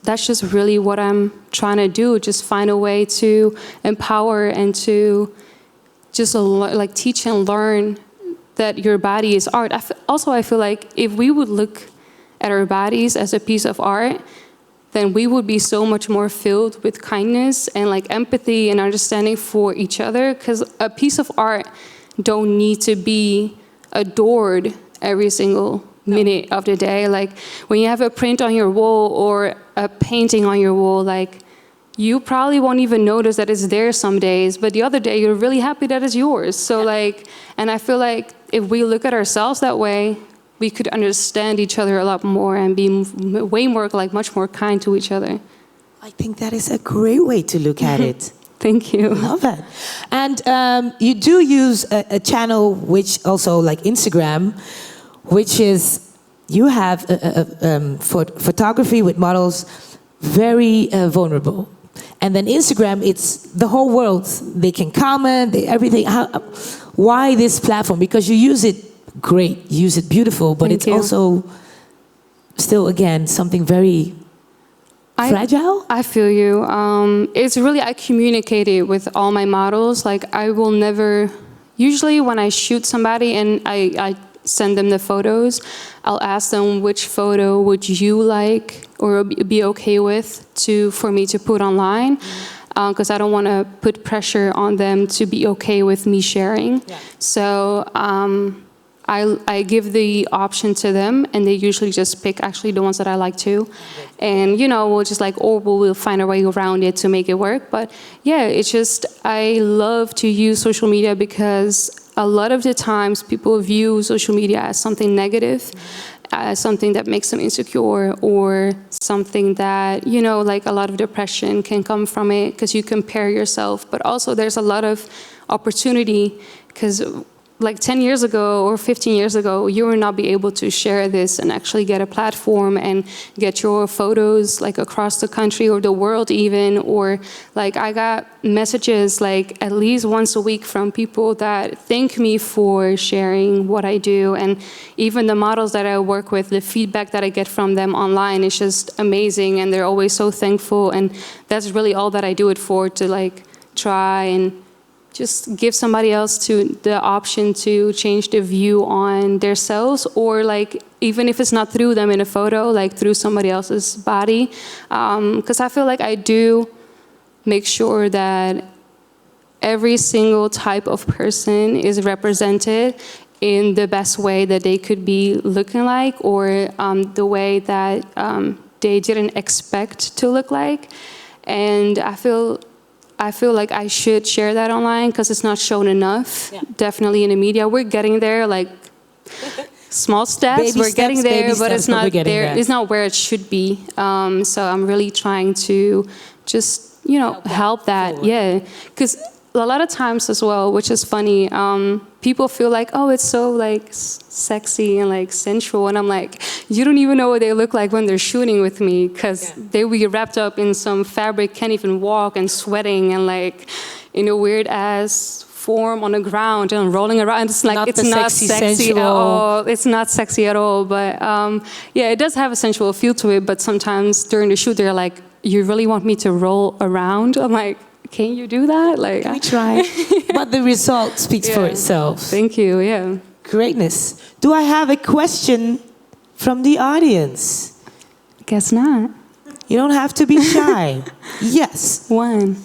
that's just really what I'm trying to do, just find a way to empower and to just teach and learn that your body is art. I feel like if we would look at our bodies as a piece of art, then we would be so much more filled with kindness and empathy and understanding for each other. Because a piece of art don't need to be adored every single minute of the day. When you have a print on your wall or a painting on your wall, you probably won't even notice that it's there some days, but the other day you're really happy that it's yours. So and I feel if we look at ourselves that way, we could understand each other a lot more and be way more, like much more kind to each other. I think that is a great way to look at it. Thank you. Love it. And you do use a channel which also like Instagram, which is, you have photography with models, very vulnerable. And then Instagram, it's the whole world. They can comment, everything. Why this platform? Because you use it great, you use it beautiful, but it's also still, again, something very fragile? I feel you. It's really, I communicate it with all my models. Like, I will never, usually when I shoot somebody and I send them the photos, I'll ask them which photo would you like or be okay with for me to put online, because I don't want to put pressure on them to be okay with me sharing. Yeah. So I give the option to them, and they usually just pick actually the ones that I like too. And, you know, we'll just like, or we'll find a way around it to make it work. But yeah, it's just, I love to use social media because a lot of the times people view social media as something negative, as something that makes them insecure, or something that, you know, like a lot of depression can come from it because you compare yourself. But also there's a lot of opportunity, because like 10 years ago or 15 years ago, you would not be able to share this and actually get a platform and get your photos like across the country or the world even. Or like I got messages like at least once a week from people that thank me for sharing what I do. And even the models that I work with, the feedback that I get from them online is just amazing. And they're always so thankful. And that's really all that I do it for, to like try and just give somebody else the option to change the view on themselves, or like even if it's not through them in a photo, like through somebody else's body. Because I feel like I do make sure that every single type of person is represented in the best way that they could be looking like, or the way that they didn't expect to look like. And I feel like I should share that online because it's not shown enough. Yeah. Definitely in the media. We're getting there, like small steps. Baby we're steps, getting there, but it's not there. It's not where it should be. So I'm really trying to just, you know, help that. Forward. Yeah, because a lot of times as well, which is funny, people feel like, oh, it's so like sexy and like sensual, and I'm like, you don't even know what they look like when they're shooting with me, because they will be wrapped up in some fabric, can't even walk, and sweating, and like in a weird ass form on the ground and rolling around. It's like it's not sexy at all. It's not sexy at all. But yeah, it does have a sensual feel to it. But sometimes during the shoot, they're like, you really want me to roll around? I'm like, can you do that? Like, we try. But the result speaks for itself. Thank you, yeah. Greatness. Do I have a question from the audience? Guess not. You don't have to be shy. Yes. One.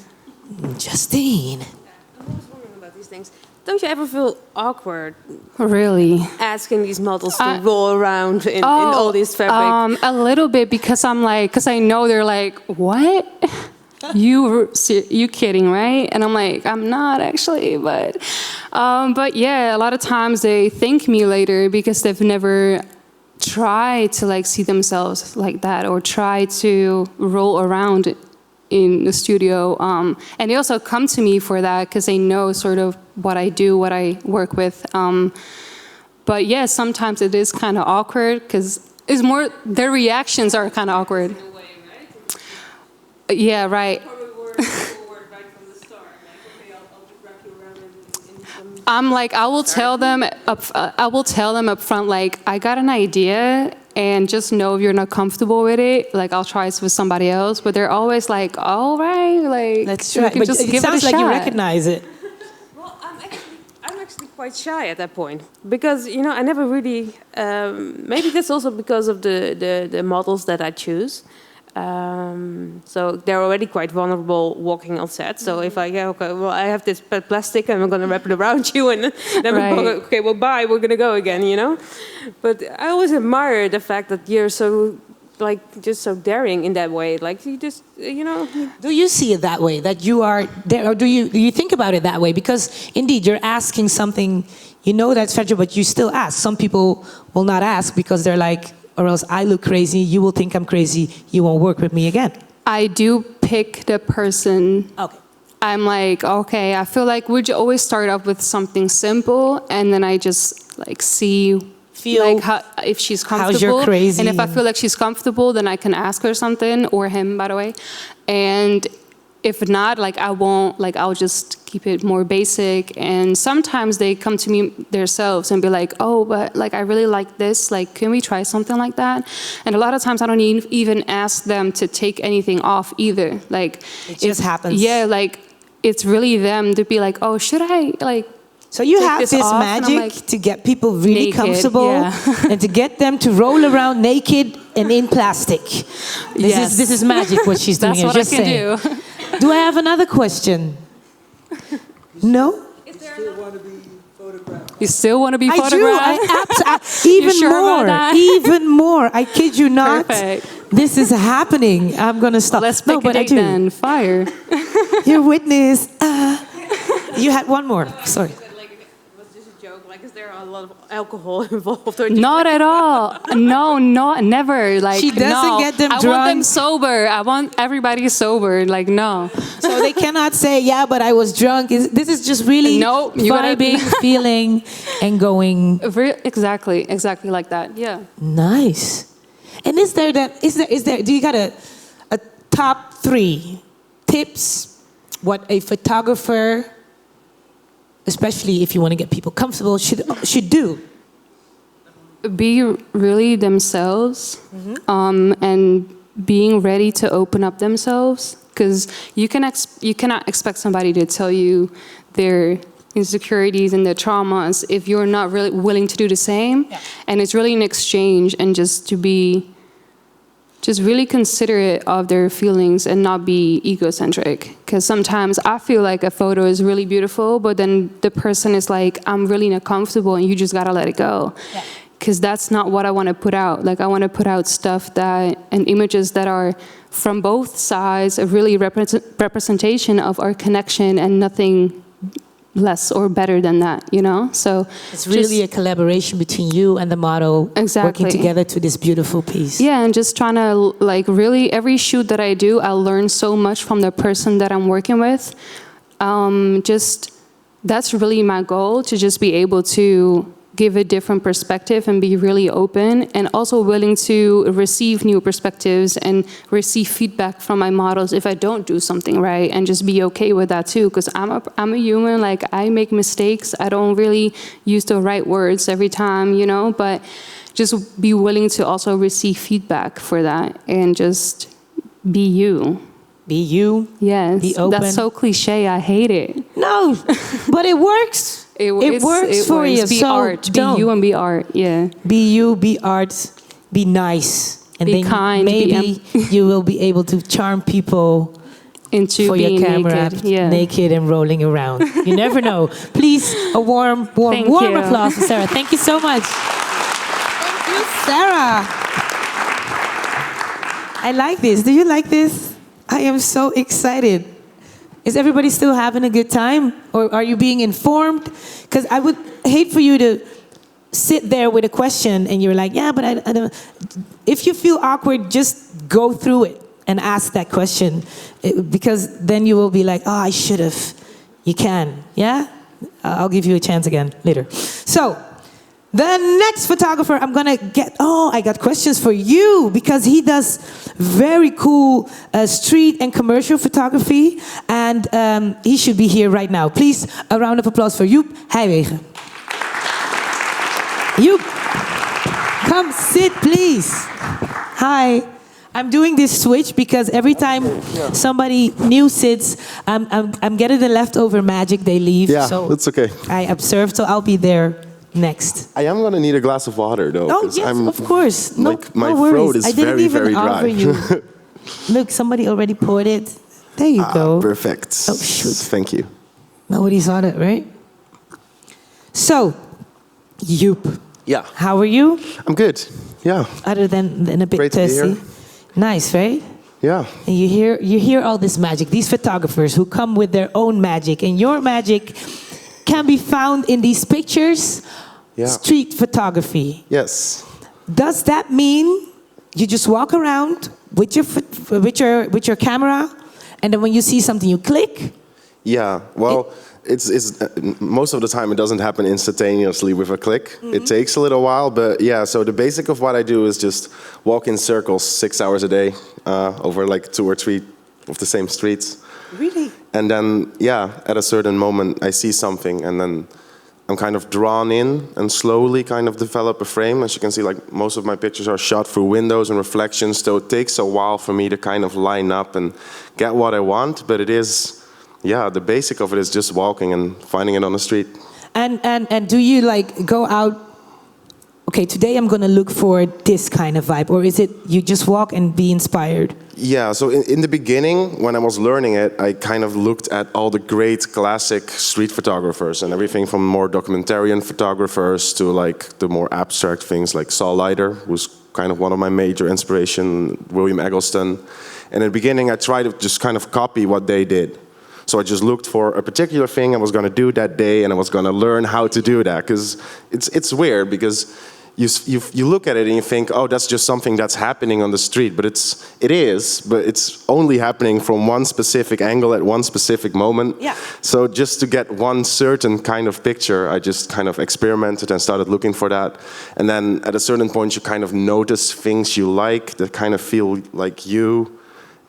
Justine. I'm always wondering about these things. Don't you ever feel awkward? Really? Asking these models to roll around in all these fabric? A little bit, because I'm like, because I know they're like, what? You kidding, right? And I'm like, I'm not actually, but yeah, a lot of times they thank me later because they've never tried to like see themselves like that, or try to roll around in the studio. And they also come to me for that because they know sort of what I do, what I work with. But yeah, sometimes it is kind of awkward because it's more, their reactions are kind of awkward. Yeah, right. I'm like, I will tell them up front, like, I got an idea, and just know if you're not comfortable with it, like, I'll try it with somebody else. But they're always like, all right, like, let's try. But just give sounds it a like shot. You recognize it. Well, I'm actually quite shy at that point, because, you know, I never really. Maybe that's also because of the models that I choose. So they're already quite vulnerable walking on set. So if I I have this plastic and I'm going to wrap it around you, and then okay, well, bye, we're going to go again, you know. But I always admire the fact that you're so, like, just so daring in that way. Like, you just, you know. Do you see it that way, that you are there, or do you think about it that way? Because indeed, you're asking something you know that's fragile, but you still ask. Some people will not ask because they're like, or else I look crazy, you will think I'm crazy, you won't work with me again. I do pick the person. Okay. I'm like, okay, I feel like would you always start off with something simple, and then I just like feel like how, if she's comfortable. How's your crazy? And if I feel like she's comfortable, then I can ask her something, or him, by the way. And if not, like I won't, like I'll just keep it more basic. And sometimes they come to me themselves and be like, oh, but like I really like this, like can we try something like that? And a lot of times I don't even ask them to take anything off either. Like it just happens. Yeah, like it's really them to be like, oh, should I like so you take have this off? magic Like, to get people really naked, comfortable yeah. and to get them to roll around naked and in plastic. This is magic what she's doing. That's what just I can saying. do. Do I have another question? No? You still want to be I photographed? do. Even sure about more. that? Even more. I kid you not. Perfect. This is happening. I'm going to stop. Let's pick a date then. Fire. Your witness. You had one more. Sorry. Is there a lot of alcohol involved? Or Not at all. No, never. Like She doesn't get them I want drunk. them sober. I want everybody sober. Like no. So they cannot say, yeah, but I was drunk. This is just really No, you gotta- vibing, feeling, and going. Exactly like that. Yeah. Nice. And is there, do you got a top 3 tips what a photographer, especially if you want to get people comfortable, should do? Be really themselves, and being ready to open up themselves. Because you cannot expect somebody to tell you their insecurities and their traumas if you're not really willing to do the same. Yeah. And it's really an exchange, and just to be really considerate of their feelings and not be egocentric. Because sometimes I feel like a photo is really beautiful, but then the person is like, I'm really not comfortable, and you just gotta let it go. Because that's not what I want to put out. Like I want to put out stuff and images that are from both sides, a really representation of our connection, and nothing less or better than that, you know? So it's really a collaboration between you and the model, working together to this beautiful piece. Yeah, and just trying to, like, really, every shoot that I do, I learn so much from the person that I'm working with. That's really my goal, to just be able to give a different perspective and be really open, and also willing to receive new perspectives and receive feedback from my models if I don't do something right, and just be okay with that too, because I'm a human. Like I make mistakes. I don't really use the right words every time, you know, but just be willing to also receive feedback for that, and just be you. Be you. Yes. Be open. That's so cliche. I hate it. No, but it works. It works for you. Be so art. Be you and be art. Yeah. Be you, be art, be nice. And be then kind. maybe you will be able to charm people into for being your camera, naked and rolling around. You never know. Please, a warm applause for Sara. Thank you so much. Thank you, Sara. I like this. Do you like this? I am so excited. Is everybody still having a good time? Or are you being informed? Because I would hate for you to sit there with a question and you're like, yeah, but I don't. If you feel awkward, just go through it and ask that question. Because then you will be like, oh, I should have. You can, yeah? I'll give you a chance again later. So, the next photographer I'm gonna get, I got questions for you, because he does very cool street and commercial photography, and he should be here right now. Please, a round of applause for Joep Hijwegen. Joep, come sit, please. Hi. I'm doing this switch because every time somebody new sits, I'm getting the leftover magic. They leave. Yeah, so that's okay. I observe, so I'll be there next. I am going to need a glass of water, though. Oh, yes, of course. No, my no throat is I didn't very, even very offer dry. you. Look, somebody already poured it. There you go. Perfect. Oh, shoot. Thank you. Nobody saw that, right? So, Joep. Yeah. How are you? I'm good. Yeah. Other than a bit Great to be thirsty. here. Nice, right? Yeah. And you hear all this magic. These photographers who come with their own magic, and your magic can be found in these pictures. Yeah. Street photography. Yes. Does that mean you just walk around with your camera, and then when you see something, you click? Yeah. Well, it's most of the time it doesn't happen instantaneously with a click. It takes a little while, but yeah. So the basic of what I do is just walk in circles 6 hours a day over like 2 or 3 of the same streets. Really? And then, yeah, at a certain moment I see something, and then I'm kind of drawn in and slowly kind of develop a frame. As you can see, like most of my pictures are shot through windows and reflections, so it takes a while for me to kind of line up and get what I want. But it is, yeah, the basic of it is just walking and finding it on the street. And do you like go out? Okay, today I'm gonna look for this kind of vibe, or is it you just walk and be inspired? Yeah, so in the beginning, when I was learning it, I kind of looked at all the great classic street photographers and everything from more documentarian photographers to like the more abstract things like Saul Leiter, who's kind of one of my major inspiration, William Eggleston. And in the beginning, I tried to just kind of copy what they did. So I just looked for a particular thing I was going to do that day, and I was going to learn how to do that. Because it's weird, because you look at it and you think, oh, that's just something that's happening on the street. But it is, but it's only happening from one specific angle at one specific moment. Yeah. So just to get one certain kind of picture, I just kind of experimented and started looking for that. And then at a certain point, you kind of notice things you like that kind of feel like you.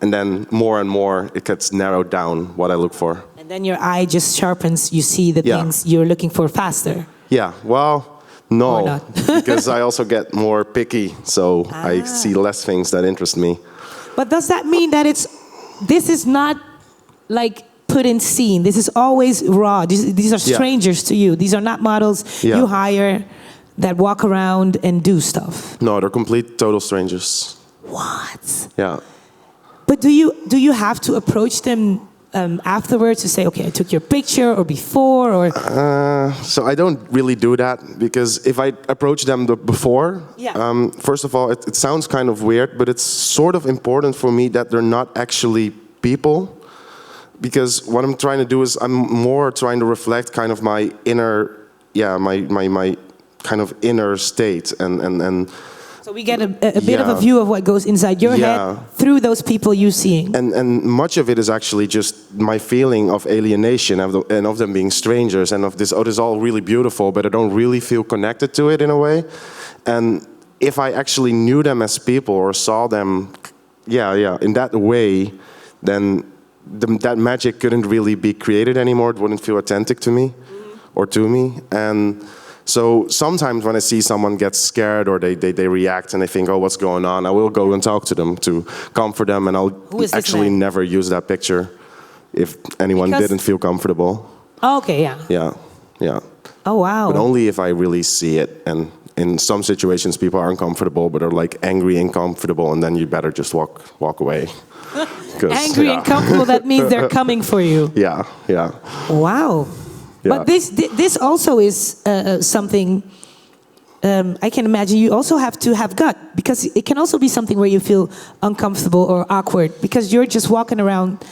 And then more and more, it gets narrowed down what I look for. And then your eye just sharpens. You see the things you're looking for faster. Yeah, well, Or no, not. because I also get more picky, so I see less things that interest me. But does that mean that this is not like put in scene? This is always raw. These are strangers to you. These are not models you hire that walk around and do stuff. No, they're complete, total strangers. What? Yeah. But do you have to approach them afterwards to say, okay, I took your picture, or before, or? So I don't really do that, because if I approach them before, first of all, it sounds kind of weird, but it's sort of important for me that they're not actually people, because what I'm trying to do is I'm more trying to reflect kind of my inner, my kind of inner state and. So we get a bit of a view of what goes inside your head through those people you're seeing. And much of it is actually just my feeling of alienation and of them being strangers and of this, oh, this is all really beautiful, but I don't really feel connected to it in a way. And if I actually knew them as people or saw them, in that way, then that magic couldn't really be created anymore. It wouldn't feel authentic to me or to me. And so sometimes when I see someone get scared or they react and they think, oh, what's going on, I will go and talk to them to comfort them, and I'll actually never use that picture if anyone didn't feel comfortable. Oh, okay, Yeah. Oh, wow. But only if I really see it. And in some situations, people are uncomfortable, but are like angry and comfortable, and then you better just walk away. Angry and comfortable, that means they're coming for you. Yeah. Wow. Yeah. But this also is something I can imagine you also have to have gut, because it can also be something where you feel uncomfortable or awkward because you're just walking around.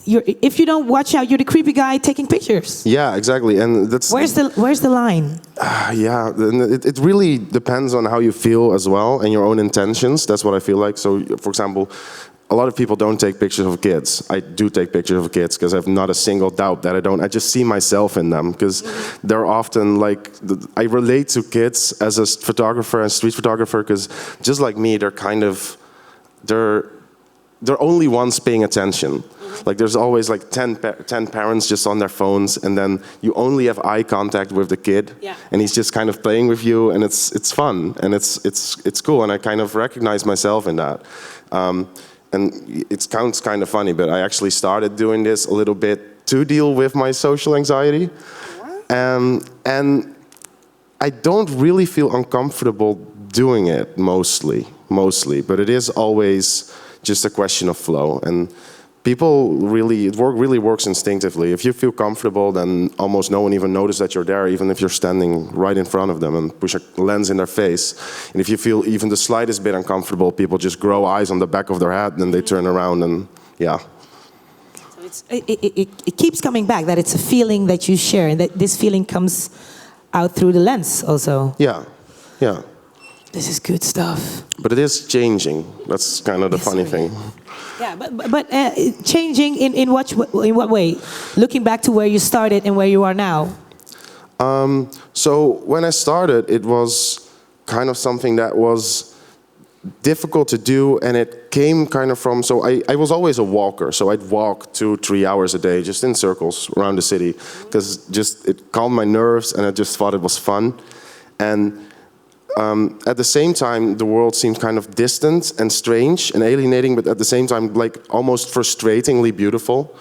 If you don't watch out, you're the creepy guy taking pictures. Yeah, exactly. And that's where's the line? It really depends on how you feel as well and your own intentions. That's what I feel like. So, for example, a lot of people don't take pictures of kids. I do take pictures of kids because I have not a single doubt that I don't. I just see myself in them, because they're often like, I relate to kids as a photographer and street photographer, because just like me, they're only ones paying attention. Like there's always like 10 parents just on their phones, and then you only have eye contact with the kid, and he's just kind of playing with you, and it's fun, and it's cool, and I kind of recognize myself in that. And it sounds kind of funny, but I actually started doing this a little bit to deal with my social anxiety. And I don't really feel uncomfortable doing it mostly, but it is always just a question of flow. And people it really works instinctively. If you feel comfortable, then almost no one even notices that you're there, even if you're standing right in front of them and push a lens in their face. And if you feel even the slightest bit uncomfortable, people just grow eyes on the back of their head, and they turn around, and So it keeps coming back that it's a feeling that you share, and that this feeling comes out through the lens also. Yeah, yeah. This is good stuff. But it is changing. That's kind of the funny thing. Yeah, but changing in what way? Looking back to where you started and where you are now. So when I started, it was kind of something that was difficult to do, and it came kind of from, so I was always a walker, so I'd walk 2-3 hours a day just in circles around the city, because just it calmed my nerves, and I just thought it was fun. And at the same time, the world seemed kind of distant and strange and alienating, but at the same time, like almost frustratingly beautiful.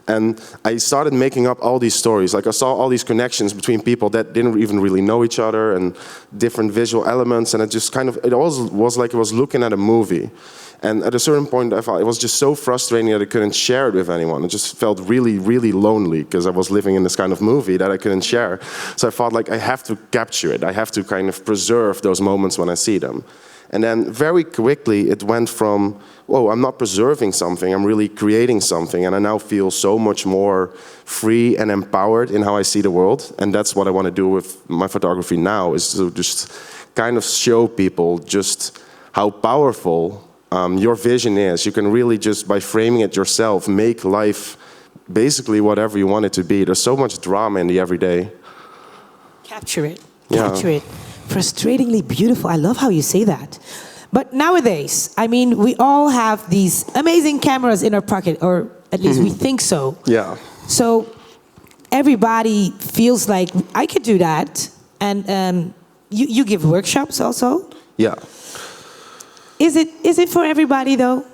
And I started making up all these stories. Like I saw all these connections between people that didn't even really know each other, and different visual elements. And it just kind of, it always was like I was looking at a movie. And at a certain point, I thought it was just so frustrating that I couldn't share it with anyone. It just felt really, really lonely, because I was living in this kind of movie that I couldn't share. So I thought, like, I have to capture it. I have to kind of preserve those moments when I see them. And then very quickly it went from, whoa, I'm not preserving something, I'm really creating something. And I now feel so much more free and empowered in how I see the world. And that's what I want to do with my photography now, is to just kind of show people just how powerful your vision is. You can really just, by framing it yourself, make life basically whatever you want it to be. There's so much drama in the everyday. Capture it. Capture it. Frustratingly beautiful. I love how you say that. But nowadays, I mean, we all have these amazing cameras in our pocket, or at least we think so. Yeah. So everybody feels like I could do that. And you give workshops also? Yeah. Is it for everybody though?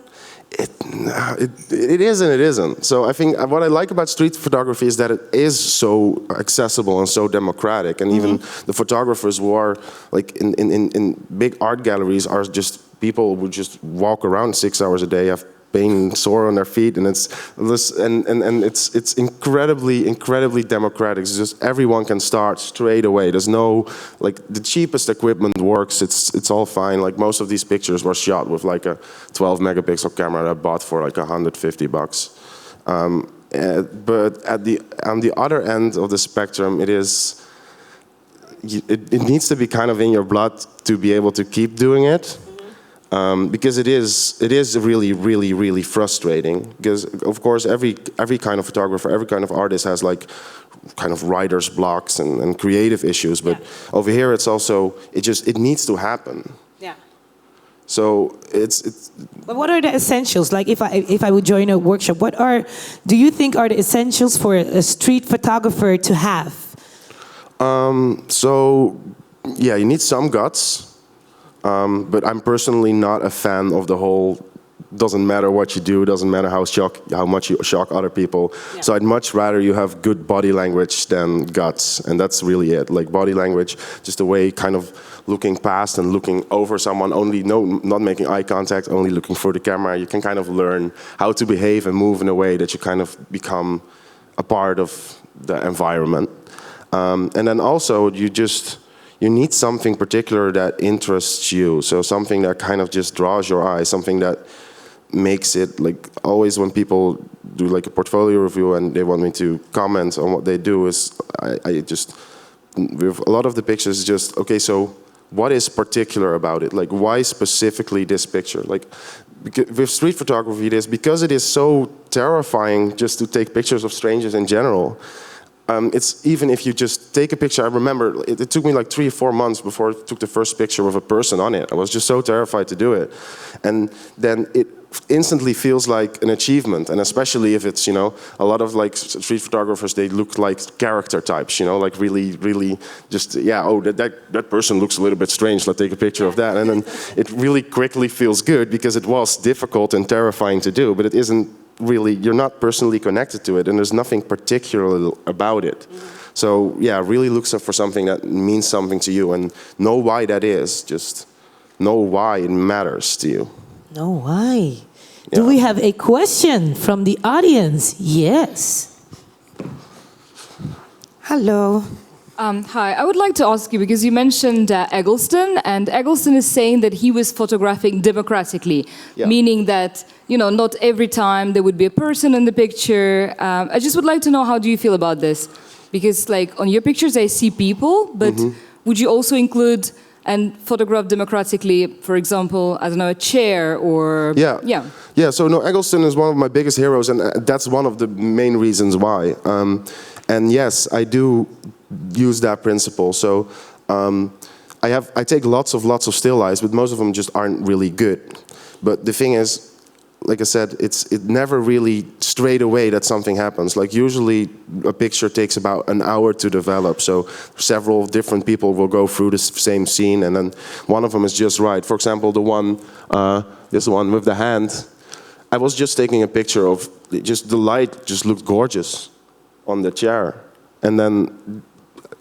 It is and it isn't. So I think what I like about street photography is that it is so accessible and so democratic. And even the photographers who are like in big art galleries are just people who just walk around 6 hours a day, have pain sore on their feet, and it's incredibly democratic. It's just everyone can start straight away. There's no, like, the cheapest equipment works. It's all fine. Like, most of these pictures were shot with like a 12 megapixel camera that I bought for like $150. But on the other end of the spectrum, it needs to be kind of in your blood to be able to keep doing it. Because it is really frustrating. Because of course every kind of photographer, every kind of artist has like kind of writer's blocks and creative issues. But over here it's also it needs to happen. Yeah. So it's. But what are the essentials? Like if I would join a workshop, do you think are the essentials for a street photographer to have? So yeah, you need some guts. But I'm personally not a fan of the whole, doesn't matter what you do, doesn't matter how much you shock other people. Yeah. So I'd much rather you have good body language than guts, and that's really it. Like body language, just a way kind of looking past and looking over someone, not making eye contact, only looking for the camera. You can kind of learn how to behave and move in a way that you kind of become a part of the environment. And then also you need something particular that interests you. So something that kind of just draws your eye, something that makes it, like, always when people do like a portfolio review and they want me to comment on what they do, is I just, with a lot of the pictures, just, okay, so what is particular about it? Like, why specifically this picture? Like, with street photography, because it is so terrifying just to take pictures of strangers in general. It's even if you just take a picture. I remember it took me like 3 or 4 months before I took the first picture with a person on it. I was just so terrified to do it. And then it instantly feels like an achievement. And especially if it's, a lot of like street photographers, they look like character types, like really just, that person looks a little bit strange. Let's take a picture of that. And then it really quickly feels good because it was difficult and terrifying to do, but it isn't really, you're not personally connected to it, and there's nothing particular about it. So yeah, really look for something that means something to you, and know why that is. Just know why it matters to you. Know why. Yeah. Do we have a question from the audience? Yes. Hello. Hi, I would like to ask you, because you mentioned Eggleston, and Eggleston is saying that he was photographing democratically, meaning that, you know, not every time there would be a person in the picture. I just would like to know, how do you feel about this? Because, like, on your pictures I see people, but would you also include and photograph democratically, for example, I don't know, a chair or... Yeah, so no, Eggleston is one of my biggest heroes, and that's one of the main reasons why. And yes, I do use that principle. So I take lots of still lives, but most of them just aren't really good. But the thing is, like I said, it never really straight away that something happens. Like usually a picture takes about an hour to develop. So several different people will go through the same scene, and then one of them is just right. For example, the one, this one with the hand, I was just taking a picture of just the light just looked gorgeous on the chair. And then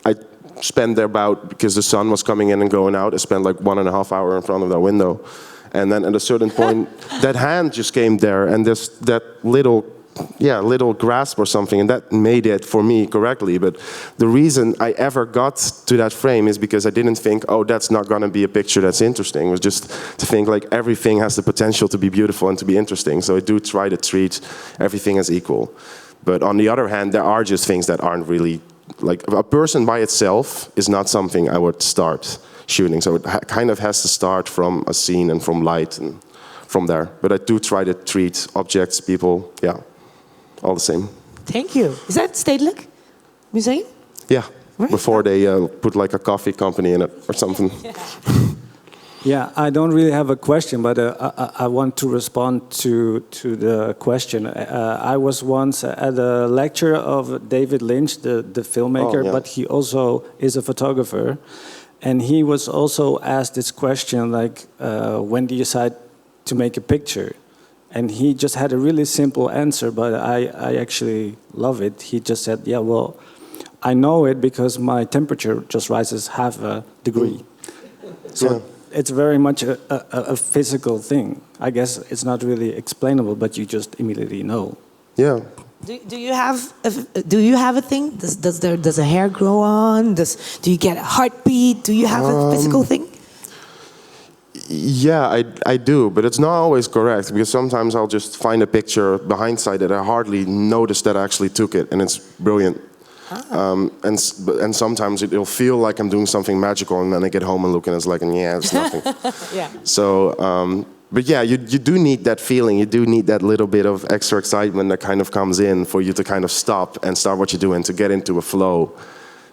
I spent there about, because the sun was coming in and going out, I spent like 1.5 hours in front of that window. And then at a certain point, that hand just came there, and that little grasp or something, and that made it for me correctly. But the reason I ever got to that frame is because I didn't think, oh, that's not going to be a picture that's interesting. It was just to think like everything has the potential to be beautiful and to be interesting. So I do try to treat everything as equal. But on the other hand, there are just things that aren't really, like a person by itself is not something I would start shooting. So it kind of has to start from a scene and from light and from there. But I do try to treat objects, people, all the same. Thank you. Is that Stedelijk Museum? Yeah, right. Before they put like a coffee company in it or something. Yeah, I don't really have a question, but I want to respond to the question. I was once at a lecture of David Lynch, the filmmaker, but he also is a photographer. And he was also asked this question, like, when do you decide to make a picture? And he just had a really simple answer, but I actually love it. He just said, yeah, well, I know it because my temperature just rises 0.5 degree. So it's very much a physical thing. I guess it's not really explainable, but you just immediately know. Yeah. Do you have a thing? Does a hair grow on? Do you get a heartbeat? Do you have a physical thing? Yeah, I do, but it's not always correct, because sometimes I'll just find a picture behind side that I hardly noticed that I actually took it, and it's brilliant. And sometimes it'll feel like I'm doing something magical, and then I get home and look and it's like, it's nothing. So, but yeah, you do need that feeling. You do need that little bit of extra excitement that kind of comes in for you to kind of stop and start what you're doing, to get into a flow.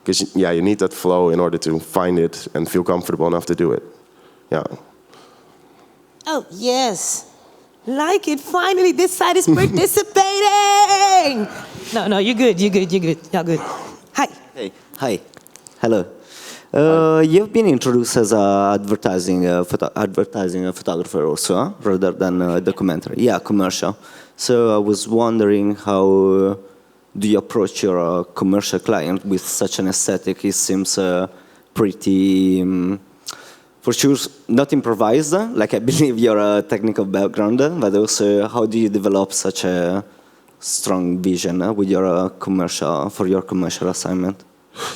Because you need that flow in order to find it and feel comfortable enough to do it. Yeah. Oh, yes. Like it, finally, this side is participating. No, you're good. You're good. Hi. Hey, hi. Hello. You've been introduced as an advertising photographer also, rather than a documentary. Yeah, commercial. So I was wondering, how do you approach your commercial client with such an aesthetic? It seems pretty, for sure, not improvised, like I believe your technical background, but also how do you develop such a strong vision with your for your commercial assignment?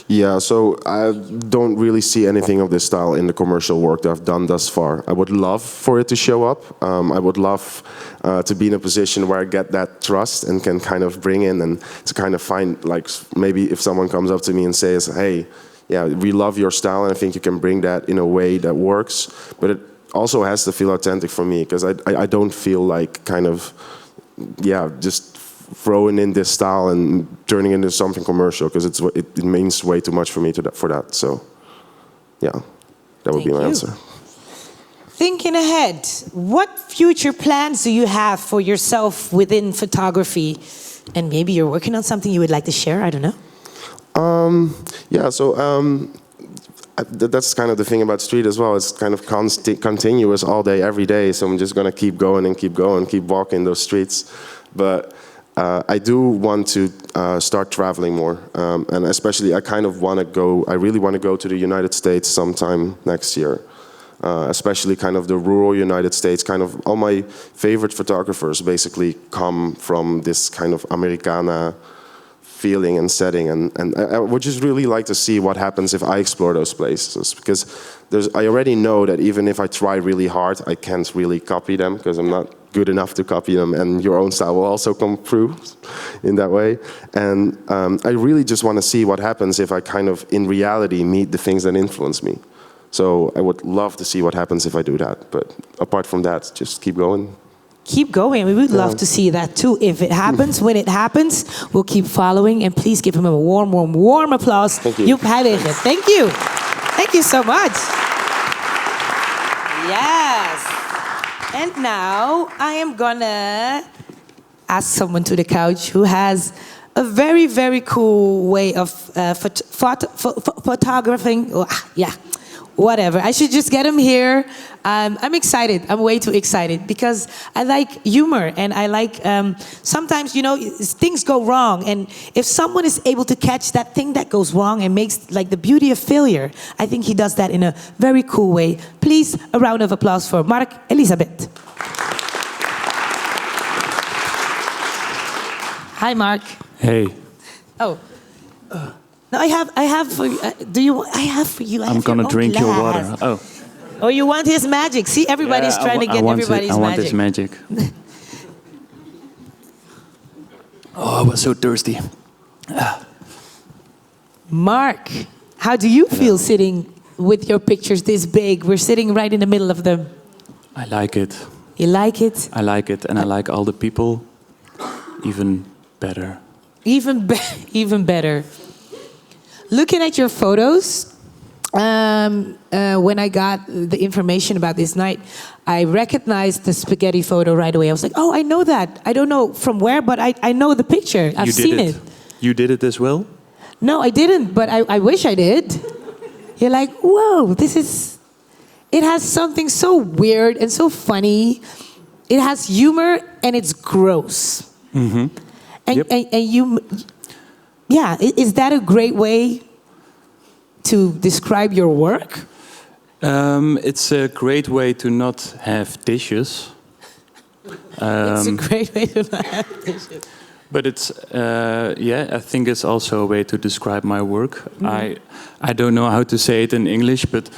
Yeah, so I don't really see anything of this style in the commercial work that I've done thus far. I would love for it to show up. I would love to be in a position where I get that trust and can kind of bring in and to kind of find, like, maybe if someone comes up to me and says, hey, yeah, we love your style and I think you can bring that in a way that works. But it also has to feel authentic for me, because I don't feel like kind of, just throwing in this style and turning into something commercial, because it means way too much for me for that. So, yeah, that would be my answer. Thinking ahead, what future plans do you have for yourself within photography? And maybe you're working on something you would like to share, I don't know. That's kind of the thing about street as well. It's kind of continuous all day, every day. So I'm just going to keep going and keep going, keep walking those streets. But I do want to start traveling more, and especially I really want to go to the United States sometime next year, especially kind of the rural United States. Kind of all my favorite photographers basically come from this kind of Americana feeling and setting, and I would just really like to see what happens if I explore those places, because I already know that even if I try really hard, I can't really copy them, because I'm not good enough to copy them, and your own style will also come through in that way. And I really just want to see what happens if I kind of, in reality, meet the things that influence me. So I would love to see what happens if I do that. But apart from that, just keep going. Keep going. We would love to see that too. If it happens, when it happens, we'll keep following. And please give him a warm, warm, warm applause. Thank you. Joep Hijwegen. Thank you. Thank you so much. Yes. And now I am gonna ask someone to the couch who has a very, very cool way of photographing. Oh, yeah. Whatever. I should just get him here. I'm excited. I'm way too excited because I like humor, and I like sometimes, you know, things go wrong, and if someone is able to catch that thing that goes wrong and makes like the beauty of failure, I think he does that in a very cool way. Please, a round of applause for Marc, Elisabeth. Hi, Marc. Hey. Oh. No, I have for you. Do you? I have for you. I'm gonna drink your water. Oh. Oh, you want his magic? See, everybody's trying to get everybody's magic. I want his magic. Oh, I was so thirsty. Marc, how do you feel sitting with your pictures this big? We're sitting right in the middle of them. I like it. You like it? I like it, and I like all the people even better. Even better. Looking at your photos, when I got the information about this night, I recognized the spaghetti photo right away. I was like, oh, I know that. I don't know from where, but I know the picture. I've seen it. You did it as well? No, I didn't, but I wish I did. You're like, whoa, it has something so weird and so funny. It has humor and it's gross. Mm-hmm. And you... Yeah, is that a great way to describe your work? It's a great way to not have dishes. It's a great way to not have dishes. But it's, I think it's also a way to describe my work. Mm-hmm. I don't know how to say it in English, but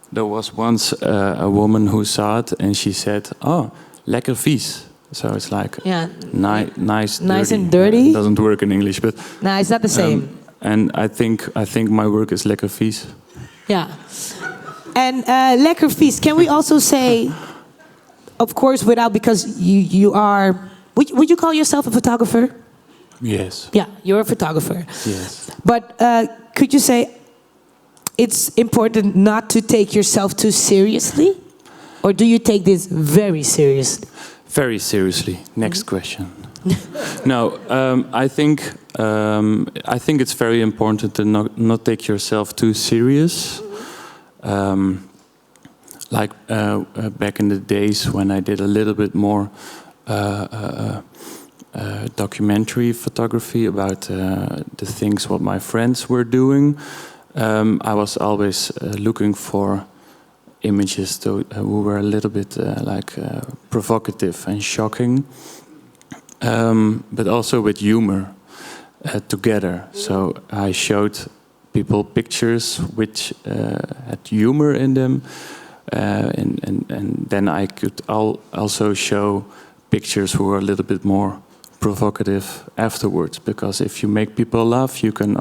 there was once a woman who saw it and she said, oh, lekker vies. So it's like nice and dirty. It doesn't work in English, but no, it's not the same. And I think my work is lekker vies. Yeah, and lekker vies. Can we also say, of course, because you are. Would you call yourself a photographer? Yes. Yeah, you're a photographer. Yes. But could you say it's important not to take yourself too seriously, or do you take this very seriously? Very seriously. Next question. No, I think it's very important to not take yourself too serious. Like back in the days when I did a little bit more documentary photography about the things what my friends were doing. I was always looking for images who were a little bit provocative and shocking, but also with humor together. So I showed people pictures which had humor in them, and then I could also show pictures who were a little bit more provocative afterwards, because if you make people laugh, you can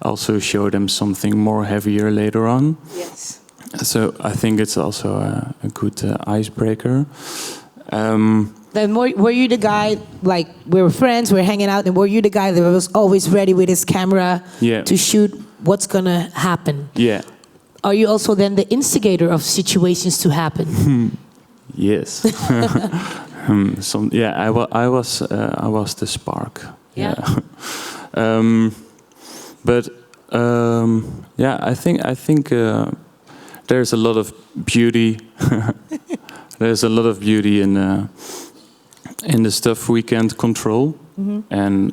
also show them something more heavier later on. Yes. So I think it's also a good icebreaker. Then were you the guy, like, we were friends, we were hanging out, and were you the guy that was always ready with his camera to shoot what's gonna happen? Yeah. Are you also then the instigator of situations to happen? Yes. I was the spark. Yeah. I think there's a lot of beauty. There's a lot of beauty in the stuff we can't control, and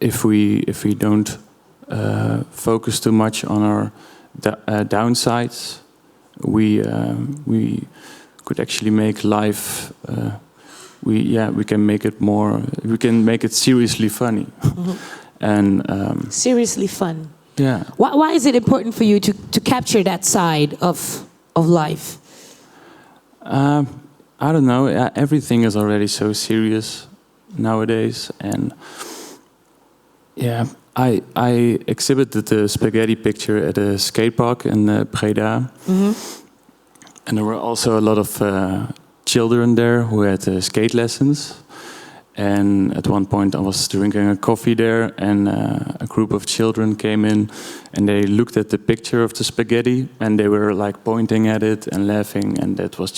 if we don't focus too much on our downsides, we could actually make life we can make it more. We can make it seriously funny, and seriously fun. yeah. Why is it important for you to capture that side of life? I don't know. Everything is already so serious nowadays, and yeah, I exhibited the spaghetti picture at a skate park in Breda, and there were also a lot of children there who had skate lessons. And at one point, I was drinking a coffee there, and a group of children came in, and they looked at the picture of the spaghetti, and they were like pointing at it and laughing, and that was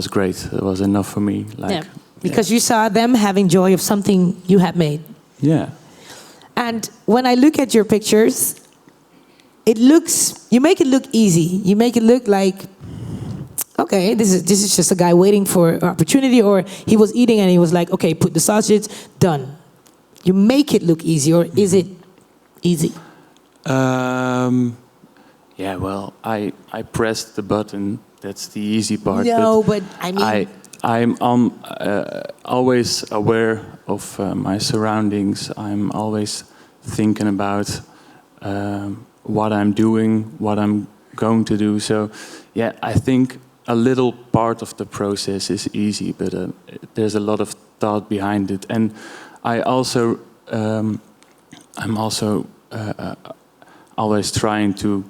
great. That was enough for me. Like, because you saw them having joy of something you had made. Yeah. And when I look at your pictures, you make it look easy. You make it look like, okay, this is just a guy waiting for an opportunity, or he was eating and he was like, okay, put the sausage, done. You make it look easy, or is it easy? Yeah, well, I pressed the button. That's the easy part. No, but I mean... I'm always aware of my surroundings. I'm always thinking about what I'm doing, what I'm going to do. So, yeah, I think a little part of the process is easy, but there's a lot of thought behind it. And I'm also always trying to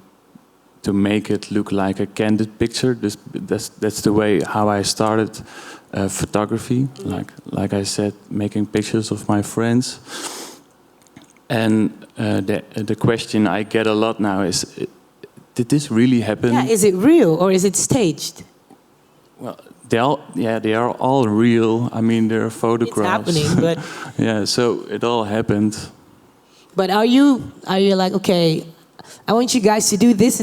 make it look like a candid picture. That's the way how I started photography. Like I said, making pictures of my friends. And the question I get a lot now is, did this really happen? Yeah, is it real or is it staged? Well, they are all real. I mean, there are photographs. It's happening, but yeah, so it all happened. But are you like, okay, I want you guys to do this,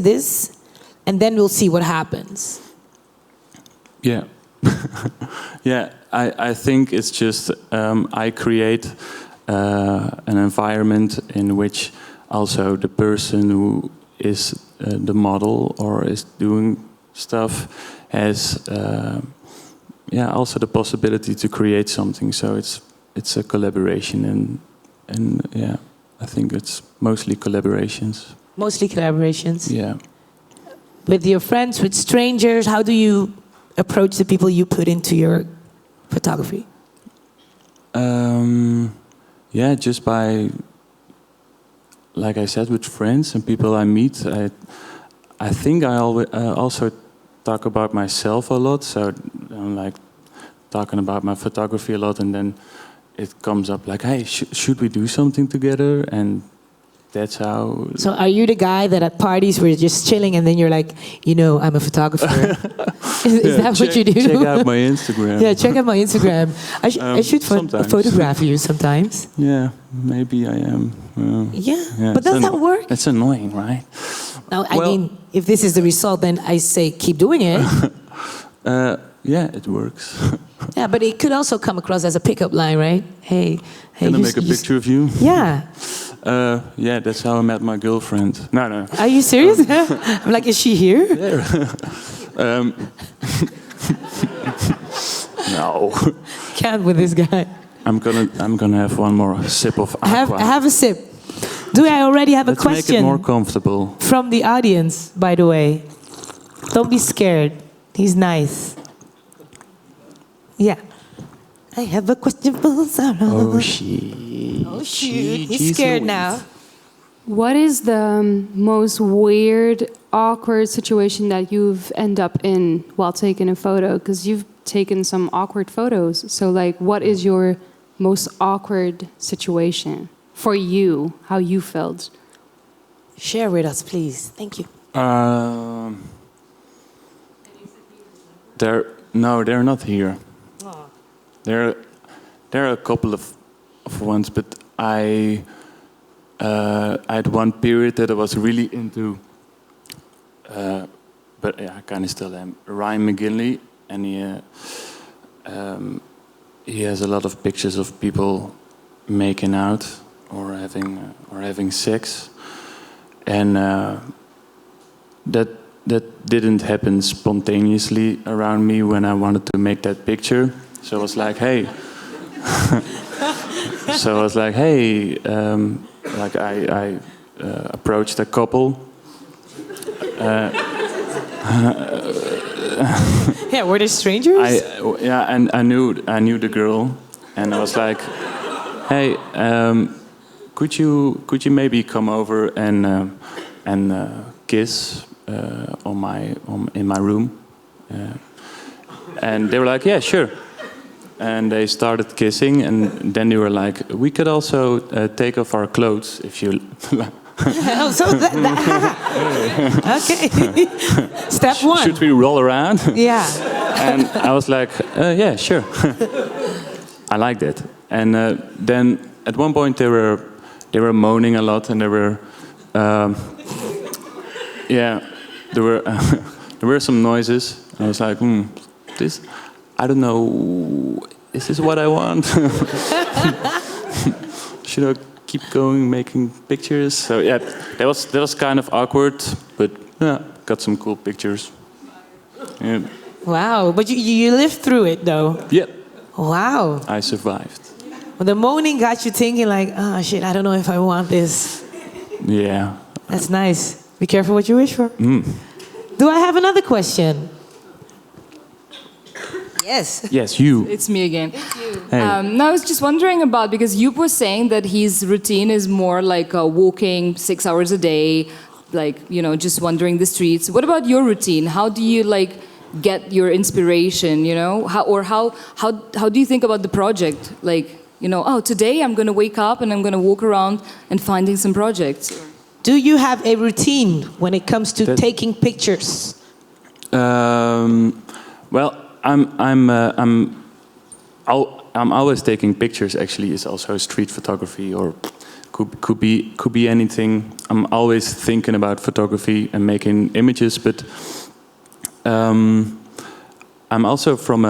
and then we'll see what happens? Yeah. Yeah, I think it's just I create an environment in which also the person who is the model or is doing stuff has also the possibility to create something. So it's a collaboration, and yeah, I think it's mostly collaborations. Mostly collaborations? Yeah. With your friends, with strangers, how do you approach the people you put into your photography? Yeah, just by, like I said, with friends and people I meet. I think I also talk about myself a lot, so I'm like talking about my photography a lot, and then it comes up like, hey, should we do something together? And that's how... So are you the guy that at parties we're just chilling and then you're like, I'm a photographer? Is that what you do? Check out my Instagram. Yeah, check out my Instagram. I should photograph you sometimes. Yeah, maybe I am. Yeah, but does that work? It's annoying, right? No, I mean, if this is the result, then I say keep doing it. Yeah, it works. Yeah, but it could also come across as a pickup line, right? Hey, can I make a picture of you? Yeah. Yeah, that's how I met my girlfriend. No. Are you serious? I'm like, is she here? Yeah. No. Can't with this guy. I'm gonna have one more sip of aqua. Have a sip. Do I already have a question? Let's make it more comfortable. From the audience, by the way. Don't be scared. He's nice. Yeah. I have a question for Sara. Oh, shoot. He's scared now. What is the most weird, awkward situation that you've ended up in while taking a photo? Because you've taken some awkward photos. So, like, what is your most awkward situation for you? How you felt? Share with us, please. Thank you. They're not here. Oh. There are a couple of ones, but I had one period that I was really into, but yeah, I kind of still am. Ryan McGinley, and he has a lot of pictures of people making out or having sex, and that didn't happen spontaneously around me when I wanted to make that picture. So I was like, hey. So I was like, hey. Like I approached a couple. Yeah, were they strangers? And I knew the girl, and I was like, hey, could you maybe come over and kiss in my room? And they were like, yeah, sure. And they started kissing, and then they were like, we could also take off our clothes if you. Oh, so okay. Step one. Should we roll around? Yeah. And I was like, yeah, sure. I liked it. And then at one point they were moaning a lot, and there were there were some noises. I was like, this, I don't know, is this what I want? Should I keep going making pictures? So yeah, that was kind of awkward, but yeah, got some cool pictures. Yeah. Wow, but you lived through it though. Yeah. Wow. I survived. Well, the moaning got you thinking like, oh shit, I don't know if I want this. Yeah. That's nice. Be careful what you wish for. Do I have another question? Yes. Yes, you. It's me again. Hey. Now I was just wondering about, because Joep was saying that his routine is more like walking 6 hours a day, like, you know, just wandering the streets. What about your routine? How do you like get your inspiration, you know? How do you think about the project? Like, you know, oh, today I'm going to wake up and I'm going to walk around and finding some projects. Do you have a routine when it comes to taking pictures? Well, I'm always taking pictures. Actually, it's also street photography, or could be anything. I'm always thinking about photography and making images, but I'm also from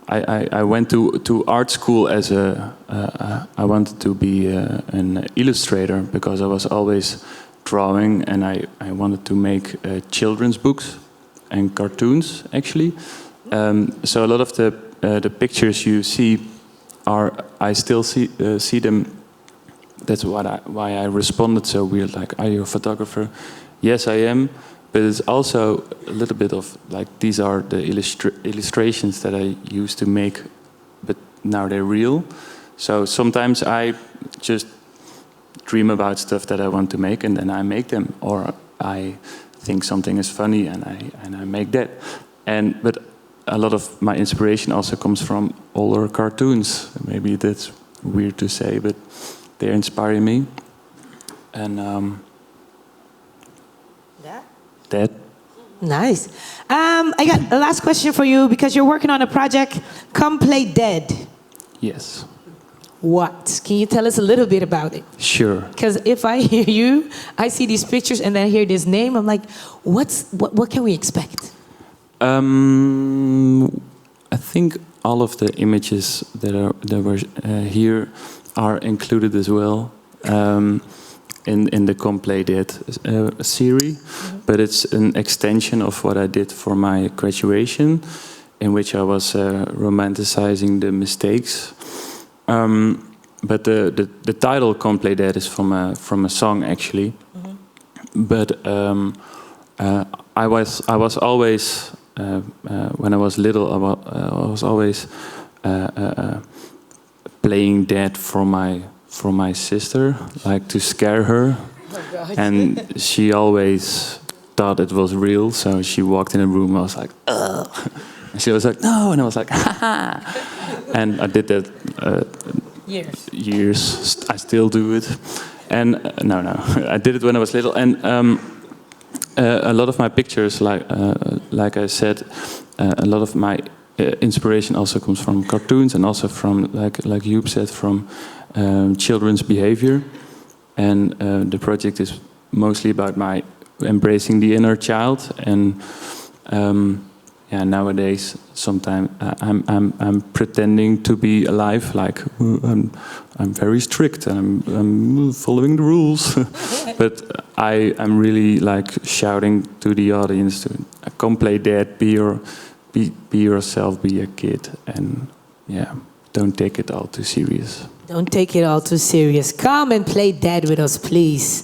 I went to art school as I wanted to be an illustrator, because I was always drawing, and I wanted to make children's books and cartoons, actually. So a lot of the pictures you see I still see them. That's why I responded so weird, like, are you a photographer? Yes, I am. But it's also a little bit of, like, these are the illustrations that I used to make, but now they're real. So sometimes I just dream about stuff that I want to make, and then I make them. Or I think something is funny, and I make that. But a lot of my inspiration also comes from older cartoons. Maybe that's weird to say, but they inspire me. And that. Nice. I got a last question for you, because you're working on a project, Come Play Dead. Yes. What? Can you tell us a little bit about it? Sure. Because if I hear you, I see these pictures and then I hear this name, I'm like, what can we expect? I think all of the images that were here are included as well. In the Come Play Dead series, but it's an extension of what I did for my graduation, in which I was romanticizing the mistakes. But the title Come Play Dead is from a song, actually. But I was always when I was little, I was always playing dead for my sister, like to scare her. Oh, God. And she always thought it was real, so she walked in the room, I was like, ugh. And she was like, no, and I was like, ha. And I did that years. I still do it. And no, I did it when I was little. And a lot of my pictures, like I said, a lot of my inspiration also comes from cartoons, and also from, like Joep said, from children's behavior. And the project is mostly about my embracing the inner child. And nowadays, sometimes I'm pretending to be alive, like I'm very strict and I'm following the rules. But I'm really like shouting to the audience to come play dead, be be yourself, be a kid, and yeah, don't take it all too serious. Don't take it all too serious. Come and play dead with us, please.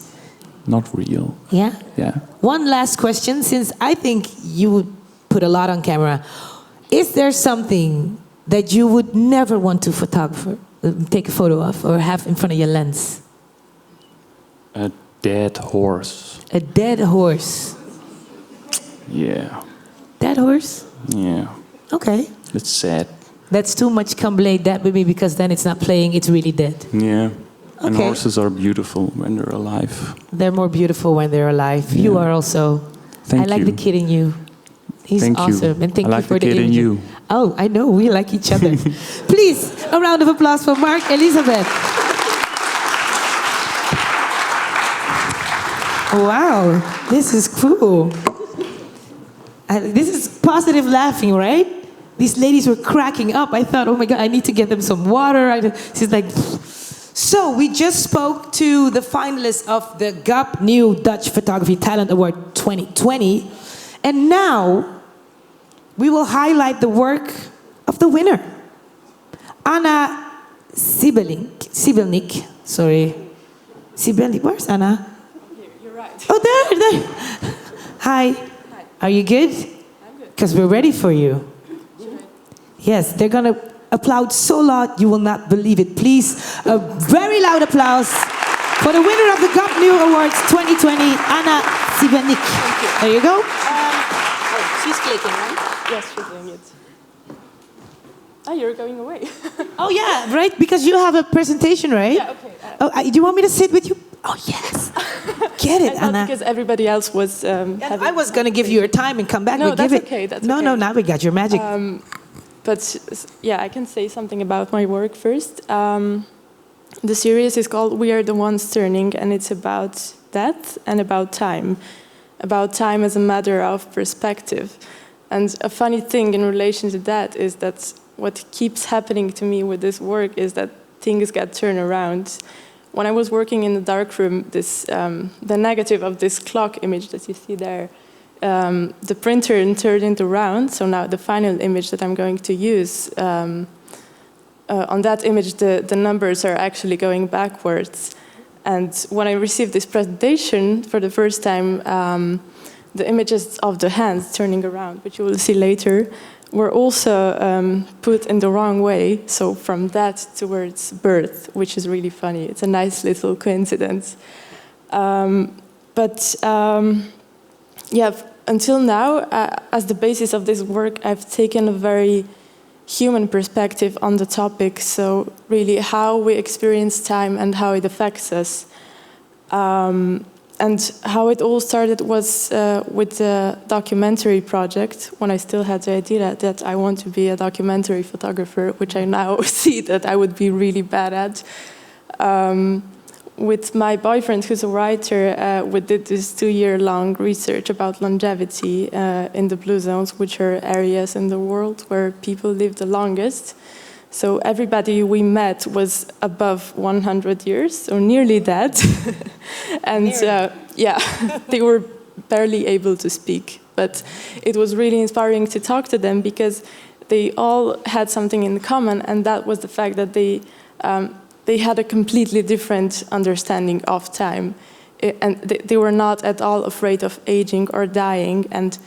Not real. Yeah? Yeah. One last question, since I think you would put a lot on camera. Is there something that you would never want to take a photo of or have in front of your lens? A dead horse. A dead horse. Yeah. Dead horse? Yeah. Okay. It's sad. That's too much. Come play dead with me, because then it's not playing, it's really dead. Yeah. And Okay. horses are beautiful when they're alive. They're more beautiful when they're alive. Yeah. You are also. Thank I like you. the kid in you. He's Thank you. awesome. And thank I you like for the kid in image. you. Oh, I know. We like each other. Please, a round of applause for Marc, Elisabeth. Wow, this is cool. This is positive laughing, right? These ladies were cracking up. I thought, oh my God, I need to get them some water. She's like... So we just spoke to the finalists of the GUP New Dutch Photography Talent Award 2020. And now we will highlight the work of the winner. Ana Zibelnik. Sorry. Zibelnik, where's Ana? Here, you're right. Oh, there. Hi. Hi. Are you good? I'm good. Because we're ready for you. Should Yes, they're going to applaud so loud you will not believe it. Please, a very loud applause for the winner of the GUP New Awards 2020, Ana Zibelnik. Thank you. There you go. She's clicking, right? Yes, she's doing it. Oh, you're going away. Oh, yeah, right? Because you have a presentation, right? Yeah, okay. Do you want me to sit with you? Oh, yes. Get it, I thought Anna. because everybody else was I was going to give you your time and come back. No, but that's give it. okay. That's no, okay. no, now we got your magic. But yeah, I can say something about my work first. The series is called We Are the Ones Turning, and it's about death and about time as a matter of perspective. And a funny thing in relation to that is that what keeps happening to me with this work is that things get turned around. When I was working in the darkroom, the negative of this clock image that you see there, the printer turned it around, so now the final image that I'm going to use, on that image the numbers are actually going backwards. And when I received this presentation for the first time, the images of the hands turning around, which you will see later, were also put in the wrong way, so from death towards birth, which is really funny. It's a nice little coincidence. Yeah, until now, as the basis of this work, I've taken a very human perspective on the topic, so really how we experience time and how it affects us. And how it all started was with the documentary project, when I still had the idea that I want to be a documentary photographer, which I now see that I would be really bad at. With my boyfriend, who's a writer, we did this 2-year-long research about longevity in the blue zones, which are areas in the world where people live the longest. So everybody we met was above 100 years, or nearly that. And yeah, they were barely able to speak. But it was really inspiring to talk to them because they all had something in common, and that was the fact that they had a completely different understanding of time. And they were not at all afraid of aging or dying. And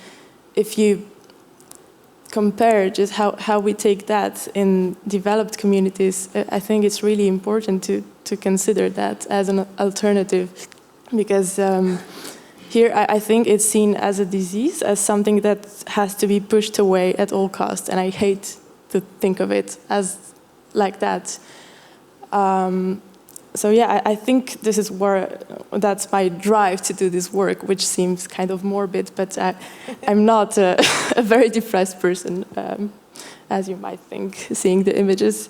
if you compare just how we take that in developed communities, I think it's really important to consider that as an alternative, because here I think it's seen as a disease, as something that has to be pushed away at all costs, and I hate to think of it as like that. So yeah, I think this is that's my drive to do this work, which seems kind of morbid, but I'm not a very depressed person, as you might think, seeing the images.